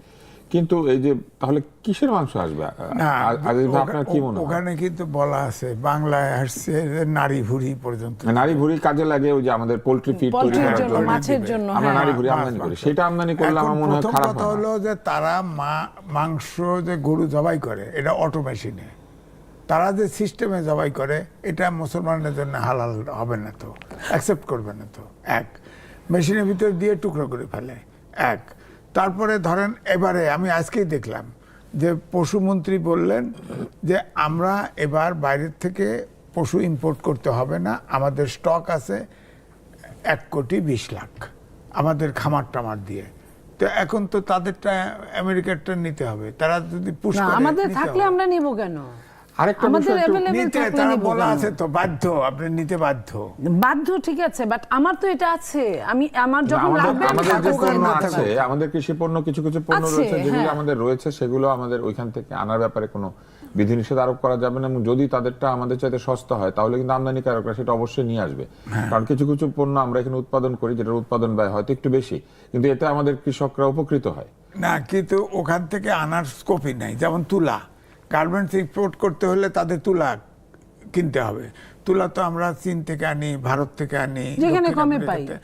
কিন্তু এই যে তাহলে কিসের মাংস আসবে? না, আজিজ ভাই, আপনার কি মনে হয়? ওখানে কিন্তু বলা আছে বাংলায় আসছে যে নারী ভুড়ি পর্যন্ত নারী ভুঁড়ি কাজে লাগে ওই যে আমাদের পোল্ট্রি ফিড তৈরি পোল্ট্রির করার জন্য, জন্য। মাছের জন্য, আমরা হ্যাঁ। নারী ভুঁড়ি মাছ, আমদানি করি, মাংস। সেটা আমদানি করলে এখন আমার মনে হয় প্রথম খারাপ কথা হয় না। হলো যে তারা মাংস যে গরু জবাই করে এটা অটো মেশিনে, তারা যে সিস্টেমে জবাই করে এটা মুসলমানদের জন্য হালাল হবে না, তো অ্যাকসেপ্ট করবে না। তো এক মেশিনের ভিতর দিয়ে টুকরো করে ফেলে, এক। তারপরে ধরেন এবারে আমি আজকেই দেখলাম যে পশুমন্ত্রী বললেন যে আমরা এবার বাইরের থেকে পশু ইম্পোর্ট করতে হবে না, আমাদের স্টক আছে 1,20,00,000 আমাদের খামার টামার দিয়ে। তো এখন তো তাদেরটা আমেরিকারটা নিতে হবে, তারা যদি পুশ না, করে আমাদের নিতে থাকলে হবে। আমরা নিব কেন? আরেকটা আমাদের বিষয় একটু- available নিতে থাকলে তারা নিব বলা কেন? আছে তো বাধ্য, আপনি নিতে বাধ্য। বাধ্য ঠিক আছে, বাট আমার তো এটা আছে, আমার যখন আমাদের লাগবে আমি আমাদের যে থাকবো, পণ্য আমি আছে, থাকবো। আমাদের কৃষি পণ্য কিছু কিছু পণ্য আছে, রয়েছে যেগুলো হ্যাঁ। আমাদের রয়েছে, সেগুলো আমাদের ওইখান থেকে আনার ব্যাপারে কোনো বিধিনিষেধ আরোপ করা যাবে না, এবং যদি তাদেরটা আমাদের চাইতে সস্তা হয় তাহলে কিন্তু আমদানিকারকরা সেটা অবশ্যই নিয়ে আসবে। কারণ কিছু কিছু পণ্য আমরা এখানে উৎপাদন করি যেটার উৎপাদন ব্যয় হয়তো একটু বেশি, কিন্তু এতে আমাদের কৃষকরা উপকৃত হয়। না, কিন্তু ওখান থেকে আনার স্কোপই নাই। যেমন তুলা, গার্মেন্টস ইম্পোর্ট করতে হলে তাদের তুলা কিনতে হবে। তুলা তো আমরা চীন থেকে আনি, ভারত থেকে আনি, যেখানে দক্ষিণ কমে আফ্রিকাতে।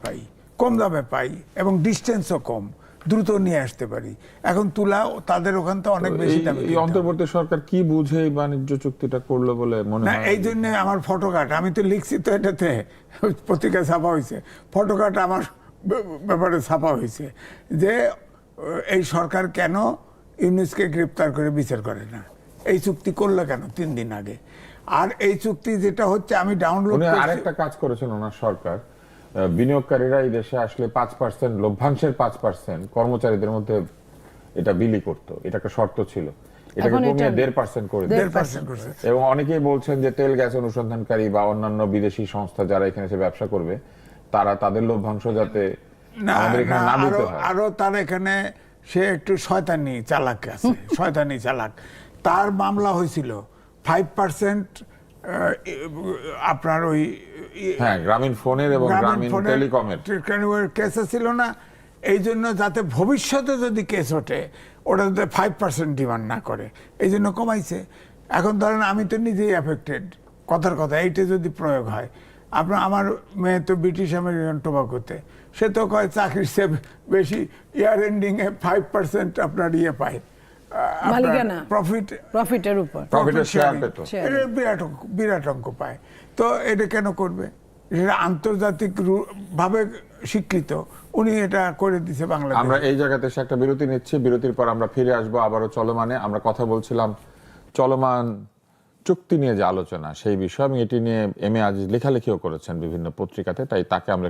পাই। কম দামে পাই এবং ডিস্টেন্সও কম, দ্রুত নিয়ে আসতে পারি। এখন তুলা তাদের ওখান থেকে অনেক বেশি দামে এই কিনতে হবে। অন্তর্বর্তী সরকার কি বুঝে এই বাণিজ্য চুক্তিটা করলো বলে মনে না, হয়? এই জন্য আমার ফটোকার্ড, আমি তো লিখছি তো এটাতে, পত্রিকায় ছাপা হয়েছে, ফটোকার্ড আমার ব্যাপারে ছাপা হয়েছে যে এই সরকার কেন ইউনুসকে গ্রেপ্তার করে বিচার করে না, এই চুক্তি করলো কেন 3 দিন আগে। আর এই চুক্তি যেটা হচ্ছে আমি ডাউনলোড উনি করছি, আরেকটা কাজ করেছেন ওনার সরকার, বিনিয়োগকারীরা এই দেশে আসলে 5% লভ্যাংশের 5% কর্মচারীদের মধ্যে এটা বিলি করতো, এটা একটা শর্ত ছিল, এটাকে এখন কমিয়ে এটা 1.5% করে দিয়েছে। 1.5% করছে। এবং অনেকেই বলছেন যে তেল গ্যাস অনুসন্ধানকারী বা অন্যান্য বিদেশি সংস্থা যারা এখানে এসে ব্যবসা করবে তারা তাদের লভ্যাংশ যাতে না, আমাদের এখানে না দিতে হয়। আরো তার এখানে সে একটু শয়তানি চালাক আছে, শয়তানি চালাক। তার মামলা হয়েছিল 5% আপনার ওই হ্যাঁ, গ্রামীণ ফোনের এবং গ্রামীণ টেলিকমের কেসে ছিল না, এই জন্য যাতে ভবিষ্যতে যদি কেস ওঠে ওটা যাতে 5% ডিমান্ড না করে, এই জন্য কমাইছে। এখন ধরেন আমি তো নিজেই অ্যাফেক্টেড, কথার কথা এইটা যদি প্রয়োগ হয়, আমার মেয়ে তো ব্রিটিশ আমেরিকান টোবাকোতে, সে তো কয় চাকরির চেয়ে বেশি ইয়ার এন্ডিং এ 5% আপনার ইয়ে পায়, মালিকানা। প্রফিটের উপর প্রফিটের শেয়ার sharing। পেত। Share। এটা বিরাট অঙ্ক পায়। তো এটা কেন করবে? এটা আন্তর্জাতিক ভাবে স্বীকৃত, উনি এটা করে দিছে বাংলাদেশ। আমরা এই জায়গাতে এসে একটা বিরতি নিচ্ছি, বিরতির পর আমরা ফিরে আসবো আবারও চলমানে। আমরা কথা বলছিলাম চলমান চুক্তি নিয়ে যে আলোচনা সেই বিষয়, এবং এটি নিয়ে এম এ আজিজ লেখালেখিও করেছেন বিভিন্ন পত্রিকাতে, তাই তাকে আমরা